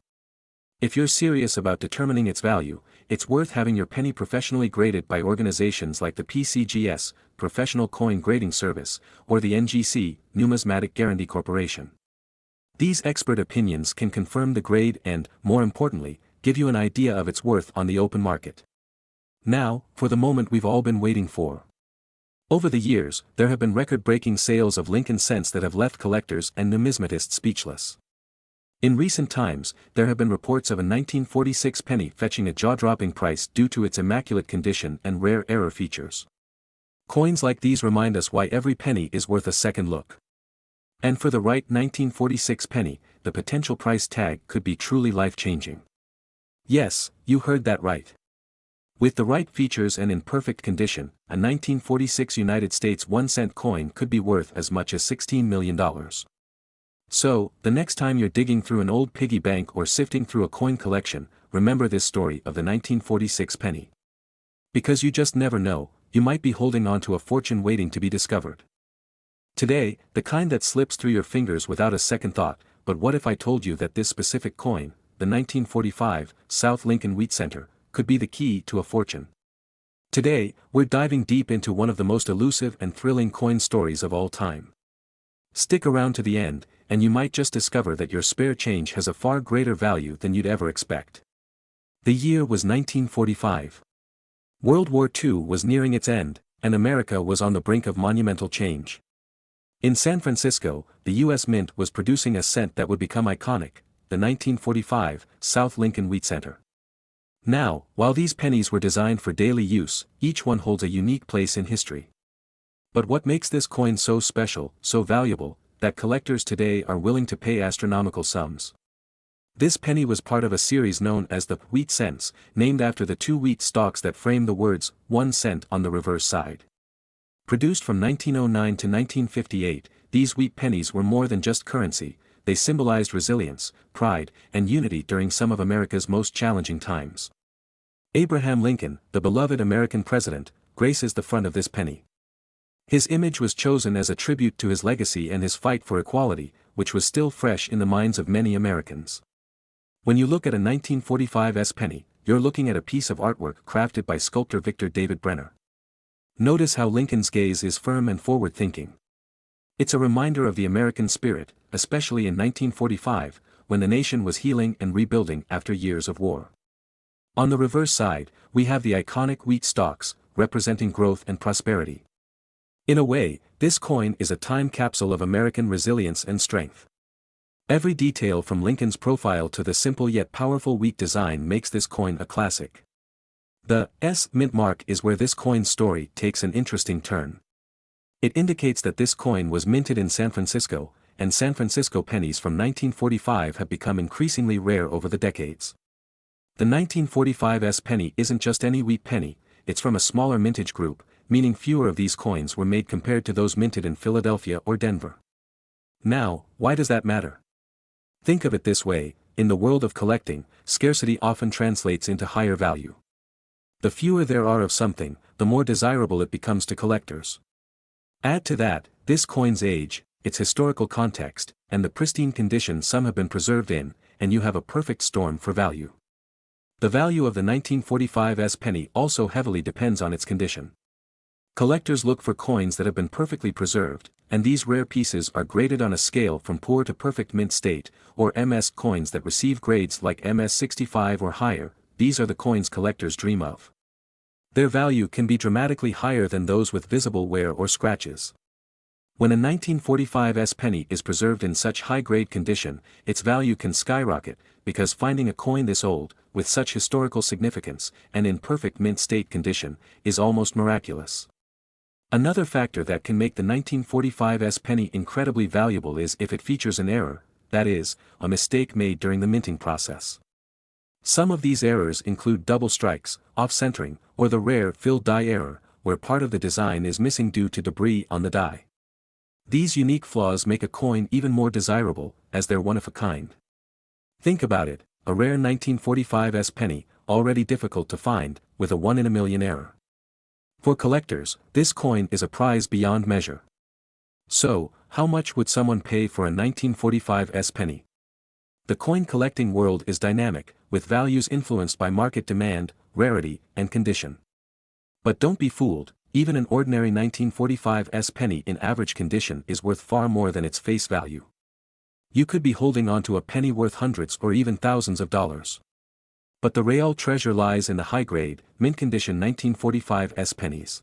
If you're serious about determining its value, it's worth having your penny professionally graded by organizations like the PCGS, Professional Coin Grading Service, or the NGC, Numismatic Guarantee Corporation. These expert opinions can confirm the grade and, more importantly, give you an idea of its worth on the open market. Now, for the moment we've all been waiting for. Over the years, there have been record-breaking sales of Lincoln cents that have left collectors and numismatists speechless. In recent times, there have been reports of a 1946 penny fetching a jaw-dropping price due to its immaculate condition and rare error features. Coins like these remind us why every penny is worth a second look. And for the right 1946 penny, the potential price tag could be truly life-changing. Yes, you heard that right. With the right features and in perfect condition, a 1946 United States 1-cent coin could be worth as much as $16 million. So, the next time you're digging through an old piggy bank or sifting through a coin collection, remember this story of the 1946 penny. Because you just never know, you might be holding on to a fortune waiting to be discovered. Today, the kind that slips through your fingers without a second thought. But what if I told you that this specific coin, the 1945 South Lincoln Wheat Center, could be the key to a fortune? Today, we're diving deep into one of the most elusive and thrilling coin stories of all time. Stick around to the end, and you might just discover that your spare change has a far greater value than you'd ever expect. The year was 1945. World War II was nearing its end, and America was on the brink of monumental change. In San Francisco, the U.S. Mint was producing a cent that would become iconic, the 1945 South Lincoln Wheat Center. Now, while these pennies were designed for daily use, each one holds a unique place in history. But what makes this coin so special, so valuable, that collectors today are willing to pay astronomical sums? This penny was part of a series known as the wheat cents, named after the two wheat stalks that frame the words 1 cent on the reverse side. Produced from 1909 to 1958, these wheat pennies were more than just currency, they symbolized resilience, pride, and unity during some of America's most challenging times. Abraham Lincoln, the beloved American president, graces the front of this penny. His image was chosen as a tribute to his legacy and his fight for equality, which was still fresh in the minds of many Americans. When you look at a 1945 penny, you're looking at a piece of artwork crafted by sculptor Victor David Brenner. Notice how Lincoln's gaze is firm and forward-thinking. It's a reminder of the American spirit, especially in 1945, when the nation was healing and rebuilding after years of war. On the reverse side, we have the iconic wheat stalks, representing growth and prosperity. In a way, this coin is a time capsule of American resilience and strength. Every detail from Lincoln's profile to the simple yet powerful wheat design makes this coin a classic. The S mint mark is where this coin's story takes an interesting turn. It indicates that this coin was minted in San Francisco, and San Francisco pennies from 1945 have become increasingly rare over the decades. The 1945 penny isn't just any wheat penny, it's from a smaller mintage group, meaning fewer of these coins were made compared to those minted in Philadelphia or Denver. Now, why does that matter? Think of it this way, in the world of collecting, scarcity often translates into higher value. The fewer there are of something, the more desirable it becomes to collectors. Add to that, this coin's age, its historical context, and the pristine condition some have been preserved in, and you have a perfect storm for value. The value of the 1945 penny also heavily depends on its condition. Collectors look for coins that have been perfectly preserved, and these rare pieces are graded on a scale from poor to perfect mint state, or MS coins that receive grades like MS 65 or higher. These are the coins collectors dream of. Their value can be dramatically higher than those with visible wear or scratches. When a 1945 penny is preserved in such high-grade condition, its value can skyrocket, because finding a coin this old, with such historical significance, and in perfect mint state condition, is almost miraculous. Another factor that can make the 1945 penny incredibly valuable is if it features an error, that is, a mistake made during the minting process. Some of these errors include double strikes, off-centering, or the rare filled die error, where part of the design is missing due to debris on the die. These unique flaws make a coin even more desirable, as they're one of a kind. Think about it, a rare 1945 penny, already difficult to find, with a 1 in a million error. For collectors, this coin is a prize beyond measure. So, how much would someone pay for a 1945 penny? The coin collecting world is dynamic, with values influenced by market demand, rarity, and condition. But don't be fooled, even an ordinary 1945 penny in average condition is worth far more than its face value. You could be holding onto a penny worth hundreds or even thousands of dollars. But the real treasure lies in the high-grade, mint-condition 1945 pennies.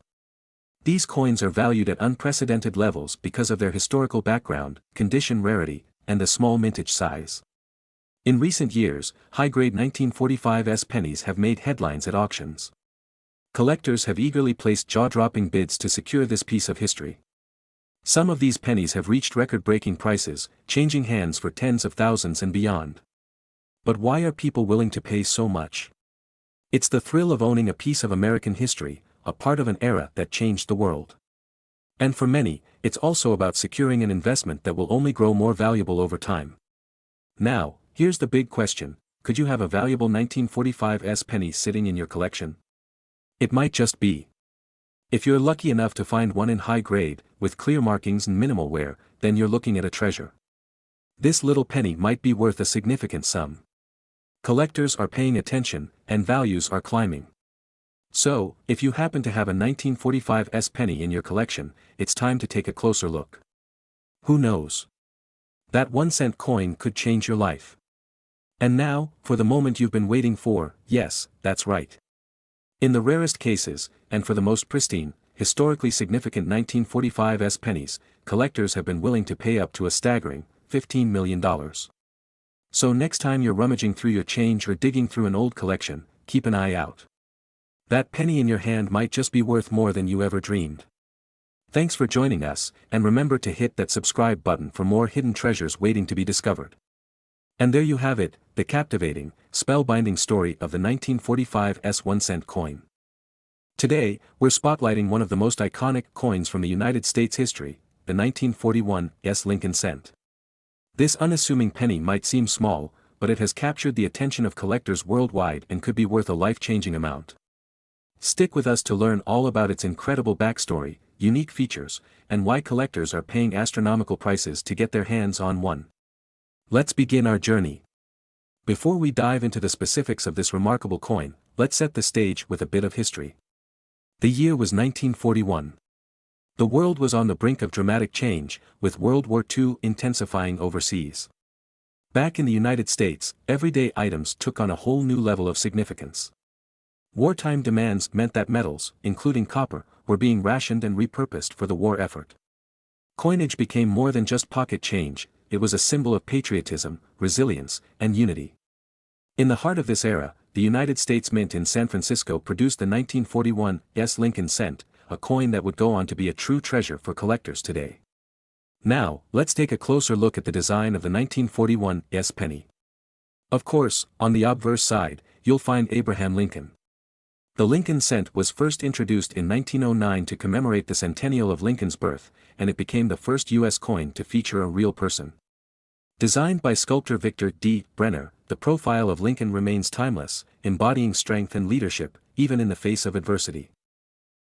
These coins are valued at unprecedented levels because of their historical background, condition rarity, and the small mintage size. In recent years, high-grade 1945 pennies have made headlines at auctions. Collectors have eagerly placed jaw-dropping bids to secure this piece of history. Some of these pennies have reached record-breaking prices, changing hands for tens of thousands and beyond. But why are people willing to pay so much? It's the thrill of owning a piece of American history, a part of an era that changed the world. And for many, it's also about securing an investment that will only grow more valuable over time. Now, here's the big question, could you have a valuable 1945 penny sitting in your collection? It might just be. If you're lucky enough to find one in high grade, with clear markings and minimal wear, then you're looking at a treasure. This little penny might be worth a significant sum. Collectors are paying attention, and values are climbing. So, if you happen to have a 1945 penny in your collection, it's time to take a closer look. Who knows? That 1-cent coin could change your life. And now, for the moment you've been waiting for, yes, that's right. In the rarest cases, and for the most pristine, historically significant 1945 pennies, collectors have been willing to pay up to a staggering $15 million. So next time you're rummaging through your change or digging through an old collection, keep an eye out. That penny in your hand might just be worth more than you ever dreamed. Thanks for joining us, and remember to hit that subscribe button for more hidden treasures waiting to be discovered. And there you have it, the captivating, spellbinding story of the 1945's 1-cent coin. Today, we're spotlighting one of the most iconic coins from the United States history, the 1941's Lincoln cent. This unassuming penny might seem small, but it has captured the attention of collectors worldwide and could be worth a life-changing amount. Stick with us to learn all about its incredible backstory, unique features, and why collectors are paying astronomical prices to get their hands on one. Let's begin our journey. Before we dive into the specifics of this remarkable coin, let's set the stage with a bit of history. The year was 1941. The world was on the brink of dramatic change, with World War II intensifying overseas. Back in the United States, everyday items took on a whole new level of significance. Wartime demands meant that metals, including copper, were being rationed and repurposed for the war effort. Coinage became more than just pocket change, it was a symbol of patriotism, resilience, and unity. In the heart of this era, the United States Mint in San Francisco produced the 1941's Lincoln cent, a coin that would go on to be a true treasure for collectors today. Now, let's take a closer look at the design of the 1941's penny. Of course, on the obverse side, you'll find Abraham Lincoln. The Lincoln cent was first introduced in 1909 to commemorate the centennial of Lincoln's birth, and it became the first U.S. coin to feature a real person. Designed by sculptor Victor D. Brenner, the profile of Lincoln remains timeless, embodying strength and leadership, even in the face of adversity.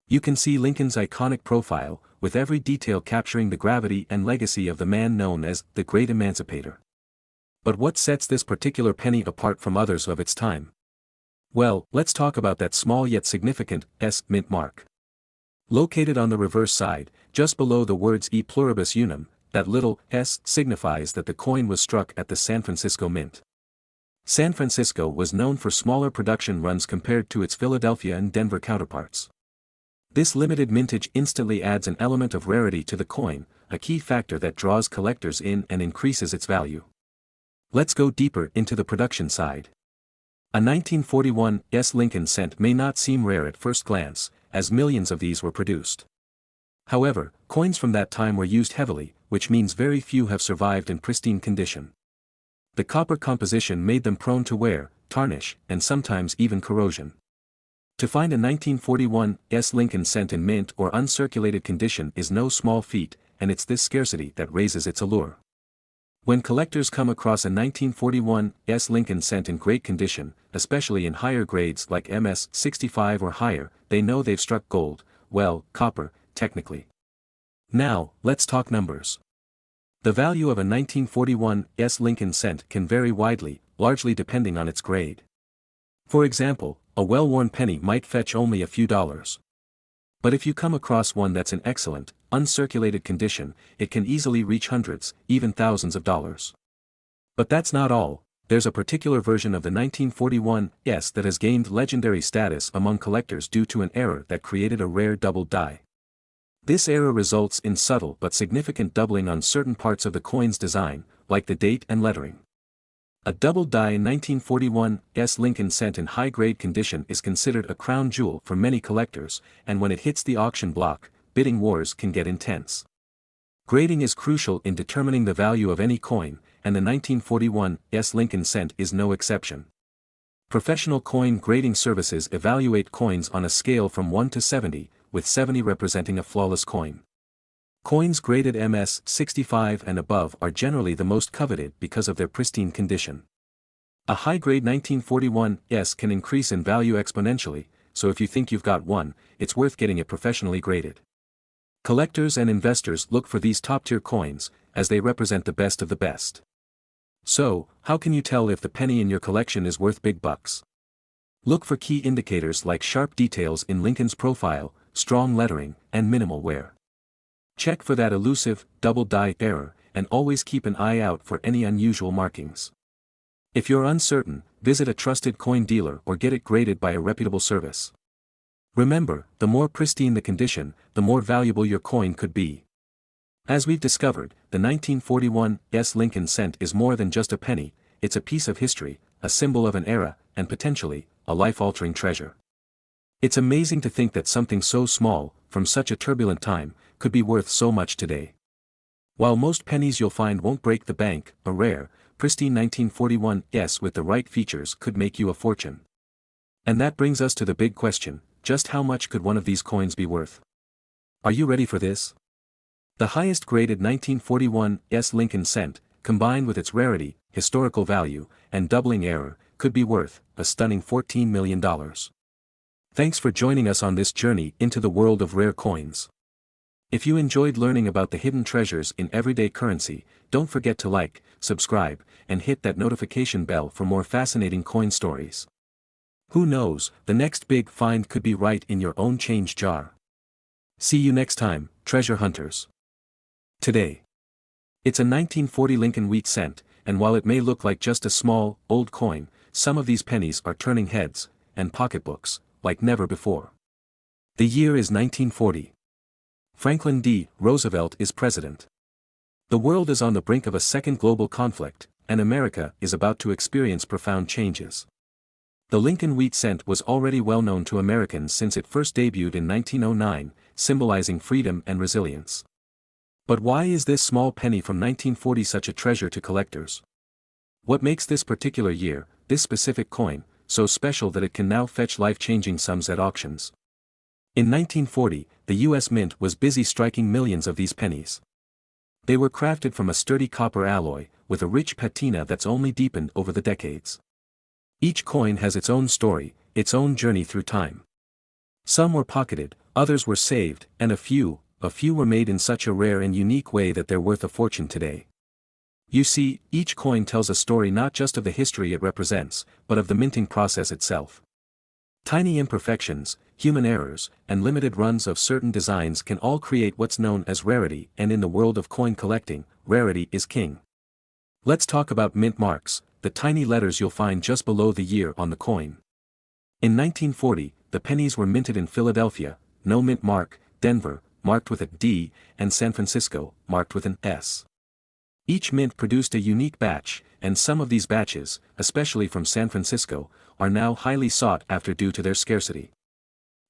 You can see Lincoln's iconic profile, with every detail capturing the gravity and legacy of the man known as the Great Emancipator. But what sets this particular penny apart from others of its time? Well, let's talk about that small yet significant mint mark. Located on the reverse side, just below the words E pluribus unum, that little s signifies that the coin was struck at the San Francisco Mint. San Francisco was known for smaller production runs compared to its Philadelphia and Denver counterparts. This limited mintage instantly adds an element of rarity to the coin, a key factor that draws collectors in and increases its value. Let's go deeper into the production side. A 1941's Lincoln cent may not seem rare at first glance, as millions of these were produced. However, coins from that time were used heavily, which means very few have survived in pristine condition. The copper composition made them prone to wear, tarnish, and sometimes even corrosion. To find a 1941's Lincoln cent in mint or uncirculated condition is no small feat, and it's this scarcity that raises its allure. When collectors come across a 1941's Lincoln cent in great condition, especially in higher grades like MS 65 or higher, they know they've struck gold, well, copper, technically. Now, let's talk numbers. The value of a 1941's Lincoln cent can vary widely, largely depending on its grade. For example, a well-worn penny might fetch only a few dollars. But if you come across one that's in excellent, uncirculated condition, it can easily reach hundreds, even thousands of dollars. But that's not all. There's a particular version of the 1941's that has gained legendary status among collectors due to an error that created a rare double die. This error results in subtle but significant doubling on certain parts of the coin's design, like the date and lettering. A double die 1941's Lincoln cent in high-grade condition is considered a crown jewel for many collectors, and when it hits the auction block, bidding wars can get intense. Grading is crucial in determining the value of any coin, and the 1941's Lincoln cent is no exception. Professional coin grading services evaluate coins on a scale from 1 to 70, with 70 representing a flawless coin. Coins graded MS 65 and above are generally the most coveted because of their pristine condition. A high-grade 1941's can increase in value exponentially, so if you think you've got one, it's worth getting it professionally graded. Collectors and investors look for these top-tier coins, as they represent the best of the best. So, how can you tell if the penny in your collection is worth big bucks? Look for key indicators like sharp details in Lincoln's profile, strong lettering, and minimal wear. Check for that elusive, double die error, and always keep an eye out for any unusual markings. If you're uncertain, visit a trusted coin dealer or get it graded by a reputable service. Remember, the more pristine the condition, the more valuable your coin could be. As we've discovered, the 1941's Lincoln cent is more than just a penny, it's a piece of history, a symbol of an era, and potentially, a life-altering treasure. It's amazing to think that something so small, from such a turbulent time, could be worth so much today. While most pennies you'll find won't break the bank, a rare, pristine 1941 S with the right features could make you a fortune. And that brings us to the big question, just how much could one of these coins be worth? Are you ready for this? The highest graded 1941 S Lincoln cent, combined with its rarity, historical value, and doubling error, could be worth a stunning $14 million. Thanks for joining us on this journey into the world of rare coins. If you enjoyed learning about the hidden treasures in everyday currency, don't forget to like, subscribe, and hit that notification bell for more fascinating coin stories. Who knows, the next big find could be right in your own change jar. See you next time, treasure hunters. Today. It's a 1940 Lincoln wheat cent, and while it may look like just a small, old coin, some of these pennies are turning heads, and pocketbooks, like never before. The year is 1940. Franklin D. Roosevelt is president. The world is on the brink of a second global conflict, and America is about to experience profound changes. The Lincoln wheat cent was already well known to Americans since it first debuted in 1909, symbolizing freedom and resilience. But why is this small penny from 1940 such a treasure to collectors? What makes this particular year, this specific coin, so special that it can now fetch life-changing sums at auctions? In 1940, the U.S. Mint was busy striking millions of these pennies. They were crafted from a sturdy copper alloy, with a rich patina that's only deepened over the decades. Each coin has its own story, its own journey through time. Some were pocketed, others were saved, and a few were made in such a rare and unique way that they're worth a fortune today. You see, each coin tells a story not just of the history it represents, but of the minting process itself. Tiny imperfections, human errors, and limited runs of certain designs can all create what's known as rarity, and in the world of coin collecting, rarity is king. Let's talk about mint marks, the tiny letters you'll find just below the year on the coin. In 1940, the pennies were minted in Philadelphia, no mint mark, Denver, marked with a D, and San Francisco, marked with an S. Each mint produced a unique batch, and some of these batches, especially from San Francisco, are now highly sought after due to their scarcity.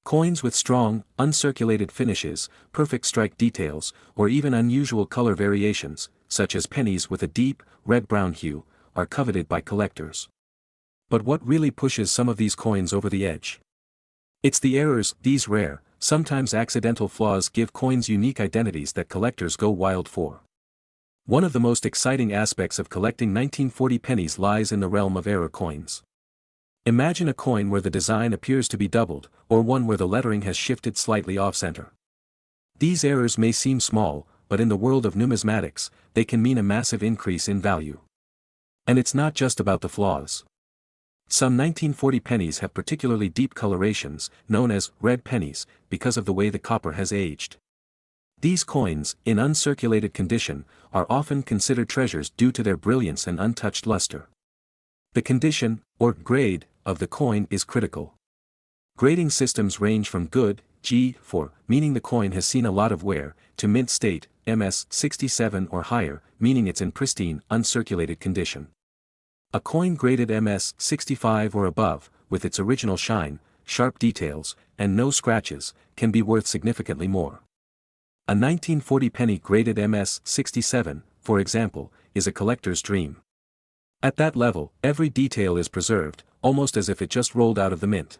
Coins with strong, uncirculated finishes, perfect strike details, or even unusual color variations, such as pennies with a deep, red-brown hue, are coveted by collectors. But what really pushes some of these coins over the edge? It's the errors. These rare, sometimes accidental flaws give coins unique identities that collectors go wild for. One of the most exciting aspects of collecting 1940 pennies lies in the realm of error coins. Imagine a coin where the design appears to be doubled, or one where the lettering has shifted slightly off-center. These errors may seem small, but in the world of numismatics, they can mean a massive increase in value. And it's not just about the flaws. Some 1940 pennies have particularly deep colorations, known as red pennies, because of the way the copper has aged. These coins, in uncirculated condition, are often considered treasures due to their brilliance and untouched luster. The condition, or grade, of the coin is critical. Grading systems range from good, G4, meaning the coin has seen a lot of wear, to mint state, MS 67 or higher, meaning it's in pristine, uncirculated condition. A coin graded MS 65 or above, with its original shine, sharp details, and no scratches, can be worth significantly more. A 1940 penny graded MS 67, for example, is a collector's dream. At that level, every detail is preserved, almost as if it just rolled out of the mint.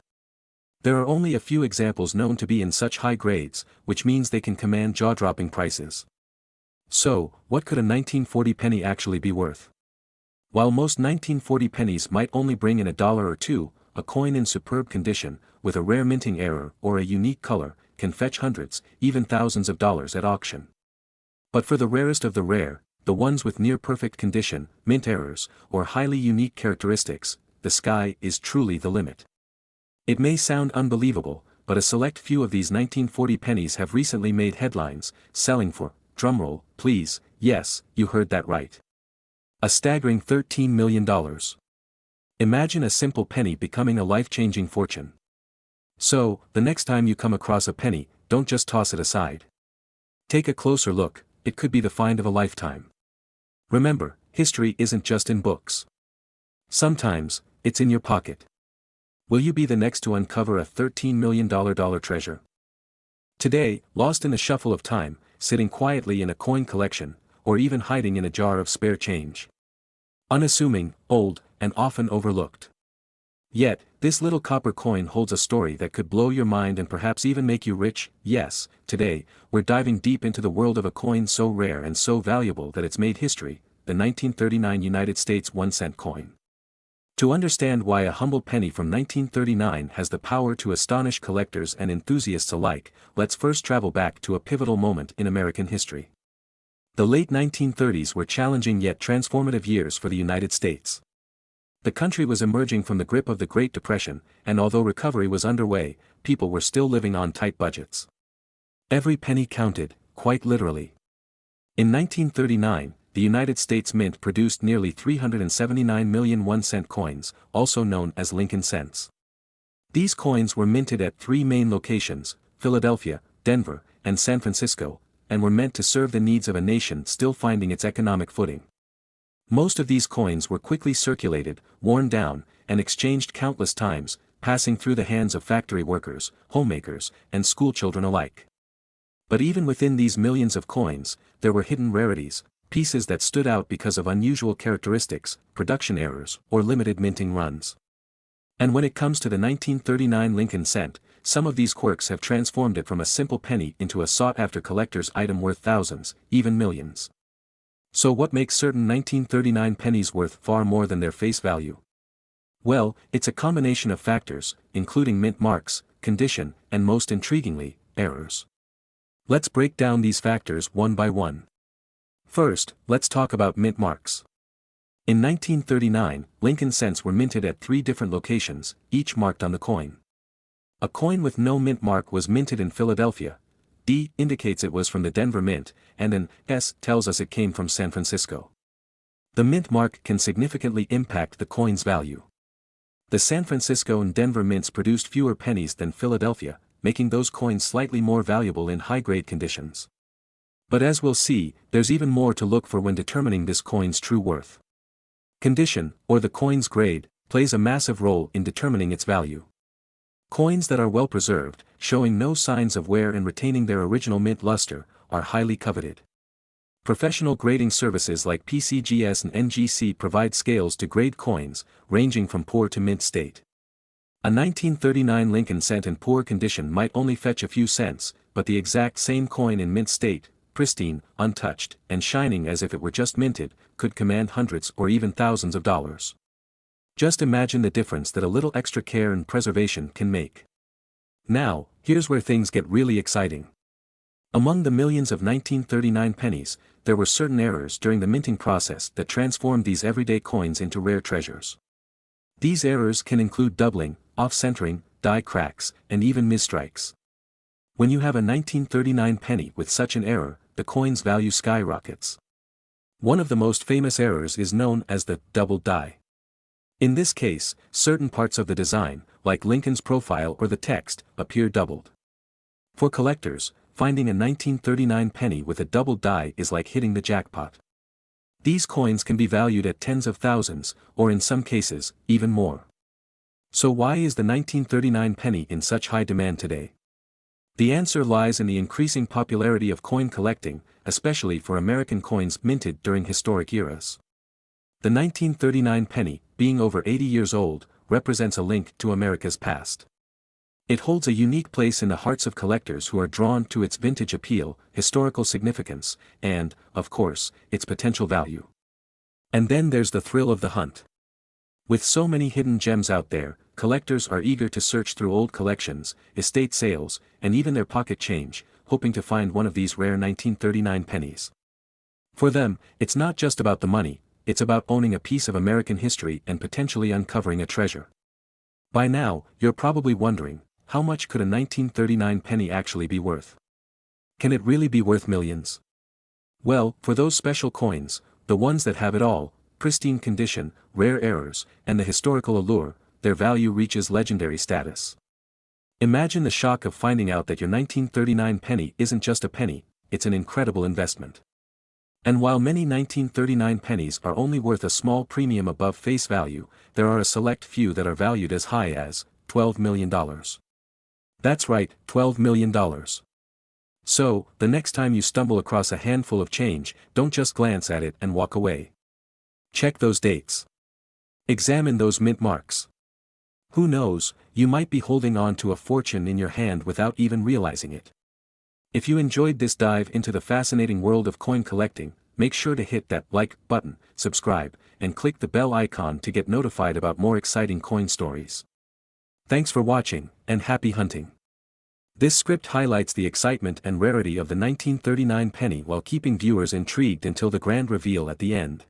There are only a few examples known to be in such high grades, which means they can command jaw-dropping prices. So, what could a 1940 penny actually be worth? While most 1940 pennies might only bring in $1 or $2, a coin in superb condition, with a rare minting error or a unique color, can fetch hundreds, even thousands of dollars at auction. But for the rarest of the rare, the ones with near-perfect condition, mint errors, or highly unique characteristics, the sky is truly the limit. It may sound unbelievable, but a select few of these 1940 pennies have recently made headlines, selling for, drumroll, please, yes, you heard that right. A staggering $13 million. Imagine a simple penny becoming a life-changing fortune. So, the next time you come across a penny, don't just toss it aside. Take a closer look, it could be the find of a lifetime. Remember, history isn't just in books. Sometimes, it's in your pocket. Will you be the next to uncover a $13 million treasure? Today, lost in the shuffle of time, sitting quietly in a coin collection, or even hiding in a jar of spare change. Unassuming, old, and often overlooked. Yet, this little copper coin holds a story that could blow your mind and perhaps even make you rich. Yes, today, we're diving deep into the world of a coin so rare and so valuable that it's made history, the 1939 United States 1-cent coin. To understand why a humble penny from 1939 has the power to astonish collectors and enthusiasts alike, let's first travel back to a pivotal moment in American history. The late 1930s were challenging yet transformative years for the United States. The country was emerging from the grip of the Great Depression, and although recovery was underway, people were still living on tight budgets. Every penny counted, quite literally. In 1939, the United States Mint produced nearly 379 million 1-cent coins, also known as Lincoln cents. These coins were minted at three main locations, Philadelphia, Denver, and San Francisco, and were meant to serve the needs of a nation still finding its economic footing. Most of these coins were quickly circulated, worn down, and exchanged countless times, passing through the hands of factory workers, homemakers, and schoolchildren alike. But even within these millions of coins, there were hidden rarities, pieces that stood out because of unusual characteristics, production errors, or limited minting runs. And when it comes to the 1939 Lincoln cent, some of these quirks have transformed it from a simple penny into a sought-after collector's item worth thousands, even millions. So what makes certain 1939 pennies worth far more than their face value? Well, it's a combination of factors, including mint marks, condition, and most intriguingly, errors. Let's break down these factors one by one. First, let's talk about mint marks. In 1939, Lincoln cents were minted at three different locations, each marked on the coin. A coin with no mint mark was minted in Philadelphia. D indicates it was from the Denver Mint, and an S tells us it came from San Francisco. The mint mark can significantly impact the coin's value. The San Francisco and Denver mints produced fewer pennies than Philadelphia, making those coins slightly more valuable in high-grade conditions. But as we'll see, there's even more to look for when determining this coin's true worth. Condition, or the coin's grade, plays a massive role in determining its value. Coins that are well preserved, showing no signs of wear and retaining their original mint luster, are highly coveted. Professional grading services like PCGS and NGC provide scales to grade coins, ranging from poor to mint state. A 1939 Lincoln cent in poor condition might only fetch a few cents, but the exact same coin in mint state, pristine, untouched, and shining as if it were just minted, could command hundreds or even thousands of dollars. Just imagine the difference that a little extra care and preservation can make. Now, here's where things get really exciting. Among the millions of 1939 pennies, there were certain errors during the minting process that transformed these everyday coins into rare treasures. These errors can include doubling, off-centering, die cracks, and even misstrikes. When you have a 1939 penny with such an error, the coin's value skyrockets. One of the most famous errors is known as the double die. In this case, certain parts of the design, like Lincoln's profile or the text, appear doubled. For collectors, finding a 1939 penny with a double die is like hitting the jackpot. These coins can be valued at tens of thousands, or in some cases, even more. So why is the 1939 penny in such high demand today? The answer lies in the increasing popularity of coin collecting, especially for American coins minted during historic eras. The 1939 penny, being over 80 years old, represents a link to America's past. It holds a unique place in the hearts of collectors who are drawn to its vintage appeal, historical significance, and, of course, its potential value. And then there's the thrill of the hunt. With so many hidden gems out there, collectors are eager to search through old collections, estate sales, and even their pocket change, hoping to find one of these rare 1939 pennies. For them, it's not just about the money, it's about owning a piece of American history and potentially uncovering a treasure. By now, you're probably wondering, how much could a 1939 penny actually be worth? Can it really be worth millions? Well, for those special coins, the ones that have it all, pristine condition, rare errors, and the historical allure, their value reaches legendary status. Imagine the shock of finding out that your 1939 penny isn't just a penny, it's an incredible investment. And while many 1939 pennies are only worth a small premium above face value, there are a select few that are valued as high as $12 million. That's right, $12 million. So, the next time you stumble across a handful of change, don't just glance at it and walk away. Check those dates. Examine those mint marks. Who knows, you might be holding on to a fortune in your hand without even realizing it. If you enjoyed this dive into the fascinating world of coin collecting, make sure to hit that like button, subscribe, and click the bell icon to get notified about more exciting coin stories. Thanks for watching, and happy hunting. This script highlights the excitement and rarity of the 1939 penny while keeping viewers intrigued until the grand reveal at the end.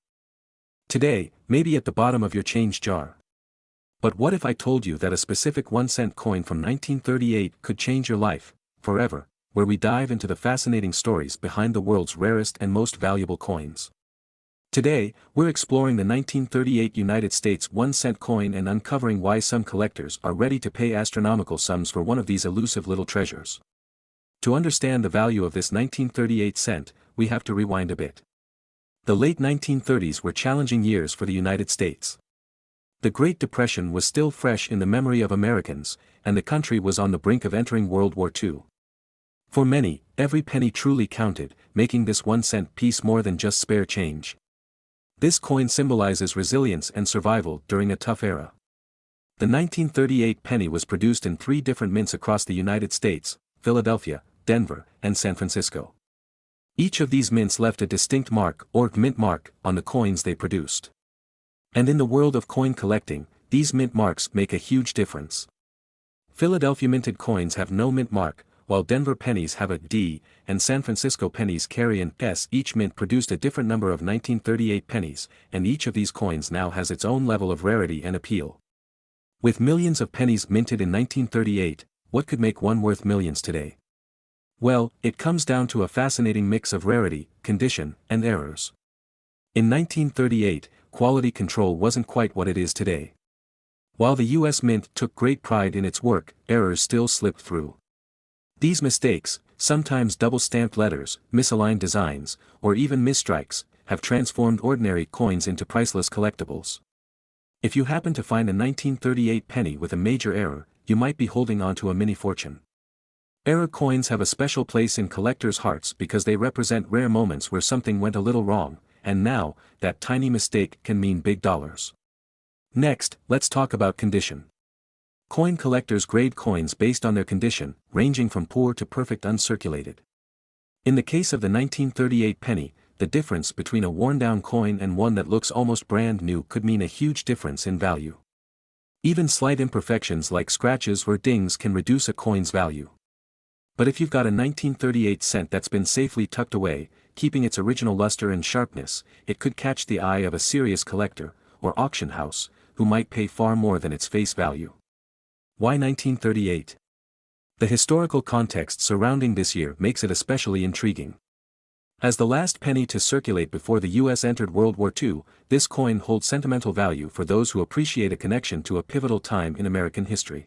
Today, maybe at the bottom of your change jar. But what if I told you that a specific 1-cent coin from 1938 could change your life, forever, where we dive into the fascinating stories behind the world's rarest and most valuable coins. Today, we're exploring the 1938 United States 1-cent coin and uncovering why some collectors are ready to pay astronomical sums for one of these elusive little treasures. To understand the value of this 1938 cent, we have to rewind a bit. The late 1930s were challenging years for the United States. The Great Depression was still fresh in the memory of Americans, and the country was on the brink of entering World War II. For many, every penny truly counted, making this 1-cent piece more than just spare change. This coin symbolizes resilience and survival during a tough era. The 1938 penny was produced in 3 different mints across the United States: Philadelphia, Denver, and San Francisco. Each of these mints left a distinct mark, or mint mark, on the coins they produced. And in the world of coin collecting, these mint marks make a huge difference. Philadelphia minted coins have no mint mark, while Denver pennies have a D, and San Francisco pennies carry an S. Each mint produced a different number of 1938 pennies, and each of these coins now has its own level of rarity and appeal. With millions of pennies minted in 1938, what could make one worth millions today? Well, it comes down to a fascinating mix of rarity, condition, and errors. In 1938, quality control wasn't quite what it is today. While the U.S. Mint took great pride in its work, errors still slipped through. These mistakes, sometimes double-stamped letters, misaligned designs, or even misstrikes, have transformed ordinary coins into priceless collectibles. If you happen to find a 1938 penny with a major error, you might be holding on to a mini fortune. Error coins have a special place in collectors' hearts because they represent rare moments where something went a little wrong, and now, that tiny mistake can mean big dollars. Next, let's talk about condition. Coin collectors grade coins based on their condition, ranging from poor to perfect uncirculated. In the case of the 1938 penny, the difference between a worn-down coin and one that looks almost brand new could mean a huge difference in value. Even slight imperfections like scratches or dings can reduce a coin's value. But if you've got a 1938 cent that's been safely tucked away, keeping its original luster and sharpness, it could catch the eye of a serious collector, or auction house, who might pay far more than its face value. Why 1938? The historical context surrounding this year makes it especially intriguing. As the last penny to circulate before the U.S. entered World War II, this coin holds sentimental value for those who appreciate a connection to a pivotal time in American history.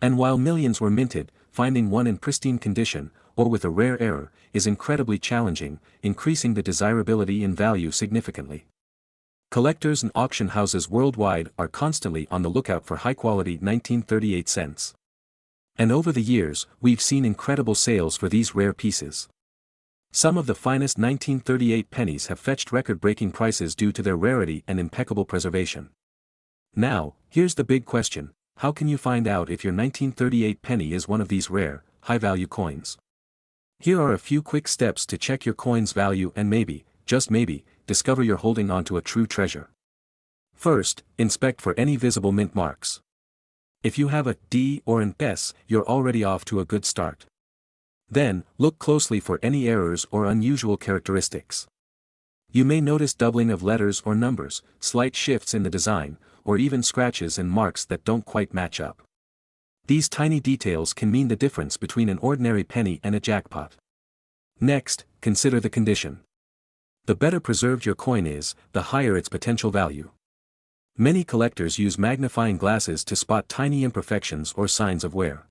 And while millions were minted, finding one in pristine condition, or with a rare error, is incredibly challenging, increasing the desirability and value significantly. Collectors and auction houses worldwide are constantly on the lookout for high-quality 1938 cents. And over the years, we've seen incredible sales for these rare pieces. Some of the finest 1938 pennies have fetched record-breaking prices due to their rarity and impeccable preservation. Now, here's the big question: how can you find out if your 1938 penny is one of these rare, high-value coins? Here are a few quick steps to check your coin's value and maybe, just maybe, discover you're holding onto a true treasure. First, inspect for any visible mint marks. If you have a D or an S, you're already off to a good start. Then, look closely for any errors or unusual characteristics. You may notice doubling of letters or numbers, slight shifts in the design, or even scratches and marks that don't quite match up. These tiny details can mean the difference between an ordinary penny and a jackpot. Next, consider the condition. The better preserved your coin is, the higher its potential value. Many collectors use magnifying glasses to spot tiny imperfections or signs of wear.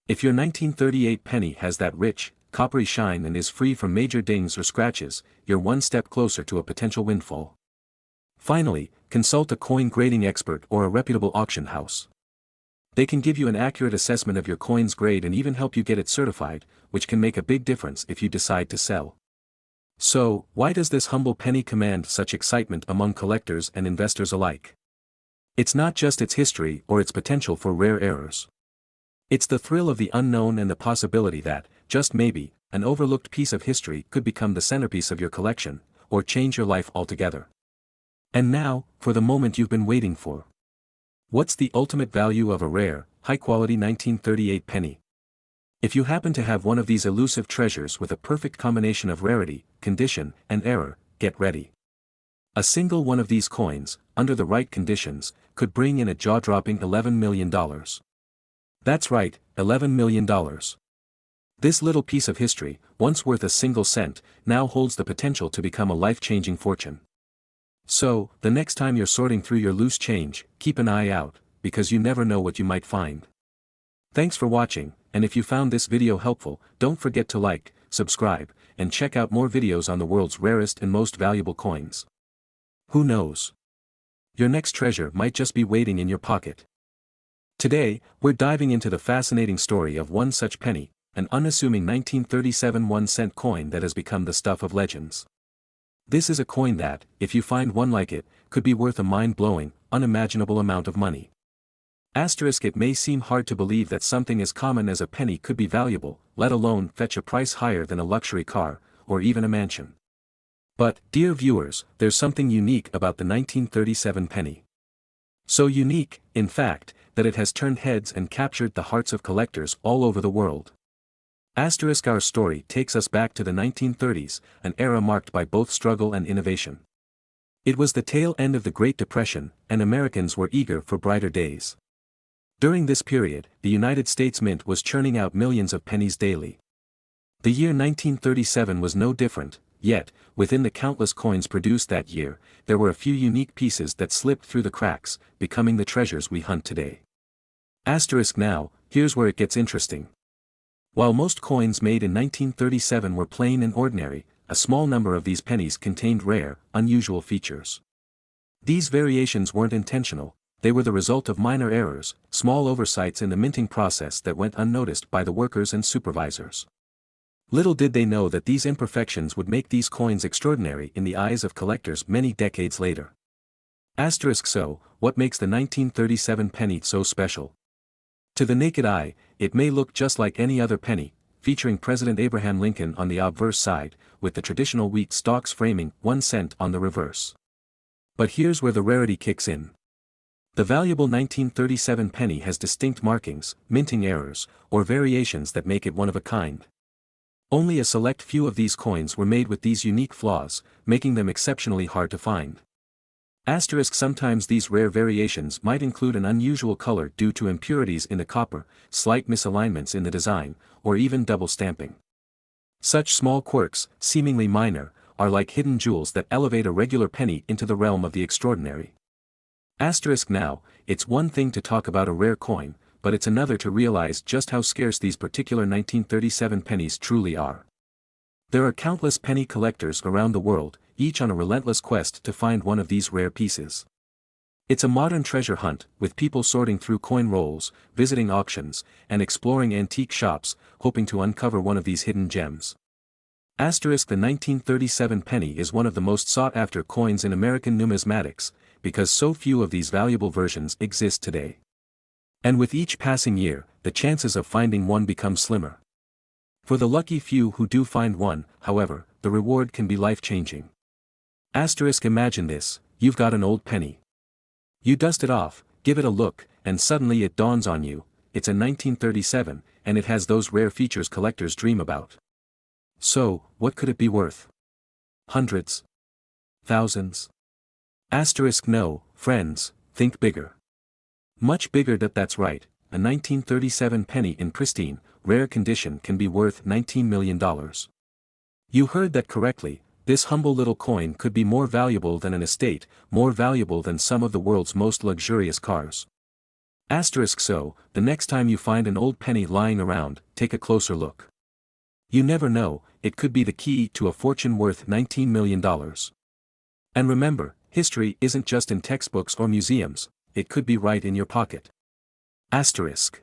If your 1938 penny has that rich, coppery shine and is free from major dings or scratches, you're one step closer to a potential windfall. Finally, consult a coin grading expert or a reputable auction house. They can give you an accurate assessment of your coin's grade and even help you get it certified, which can make a big difference if you decide to sell. So, why does this humble penny command such excitement among collectors and investors alike? It's not just its history or its potential for rare errors. It's the thrill of the unknown and the possibility that, just maybe, an overlooked piece of history could become the centerpiece of your collection, or change your life altogether. And now, for the moment you've been waiting for. What's the ultimate value of a rare, high-quality 1938 penny? If you happen to have one of these elusive treasures with a perfect combination of rarity, condition, and error, get ready. A single one of these coins, under the right conditions, could bring in a jaw-dropping $11 million. That's right, $11 million. This little piece of history, once worth a single cent, now holds the potential to become a life-changing fortune. So, the next time you're sorting through your loose change, keep an eye out, because you never know what you might find. Thanks for watching, and if you found this video helpful, don't forget to like, subscribe, and check out more videos on the world's rarest and most valuable coins. Who knows? Your next treasure might just be waiting in your pocket. Today, we're diving into the fascinating story of one such penny, an unassuming 1937 1-cent coin that has become the stuff of legends. This is a coin that, if you find one like it, could be worth a mind-blowing, unimaginable amount of money. Asterisk, it may seem hard to believe that something as common as a penny could be valuable, let alone fetch a price higher than a luxury car, or even a mansion. But, dear viewers, there's something unique about the 1937 penny. So unique, in fact, that it has turned heads and captured the hearts of collectors all over the world. Asterisk, our story takes us back to the 1930s, an era marked by both struggle and innovation. It was the tail end of the Great Depression, and Americans were eager for brighter days. During this period, the United States Mint was churning out millions of pennies daily. The year 1937 was no different, yet, within the countless coins produced that year, there were a few unique pieces that slipped through the cracks, becoming the treasures we hunt today. Asterisk, now, here's where it gets interesting. While most coins made in 1937 were plain and ordinary, a small number of these pennies contained rare, unusual features. These variations weren't intentional, they were the result of minor errors, small oversights in the minting process that went unnoticed by the workers and supervisors. Little did they know that these imperfections would make these coins extraordinary in the eyes of collectors many decades later. Asterisk, so, what makes the 1937 penny so special? To the naked eye, it may look just like any other penny, featuring President Abraham Lincoln on the obverse side, with the traditional wheat stalks framing 1 cent on the reverse. But here's where the rarity kicks in. The valuable 1937 penny has distinct markings, minting errors, or variations that make it one of a kind. Only a select few of these coins were made with these unique flaws, making them exceptionally hard to find. Asterisk, sometimes these rare variations might include an unusual color due to impurities in the copper, slight misalignments in the design, or even double stamping. Such small quirks, seemingly minor, are like hidden jewels that elevate a regular penny into the realm of the extraordinary. Asterisk, now, it's one thing to talk about a rare coin, but it's another to realize just how scarce these particular 1937 pennies truly are. There are countless penny collectors around the world, each on a relentless quest to find one of these rare pieces. It's a modern treasure hunt, with people sorting through coin rolls, visiting auctions, and exploring antique shops, hoping to uncover one of these hidden gems. Asterisk, the 1937 penny is one of the most sought-after coins in American numismatics, because so few of these valuable versions exist today. And with each passing year, the chances of finding one become slimmer. For the lucky few who do find one, however, the reward can be life-changing. Asterisk, imagine this, you've got an old penny. You dust it off, give it a look, and suddenly it dawns on you, it's a 1937, and it has those rare features collectors dream about. So, what could it be worth? Hundreds? Thousands? Asterisk, no, friends, think bigger. Much bigger. That's right, a 1937 penny in pristine, rare condition can be worth $19 million. You heard that correctly, this humble little coin could be more valuable than an estate, more valuable than some of the world's most luxurious cars. Asterisk, so, the next time you find an old penny lying around, take a closer look. You never know, it could be the key to a fortune worth $19 million. And remember, history isn't just in textbooks or museums, it could be right in your pocket. Asterisk.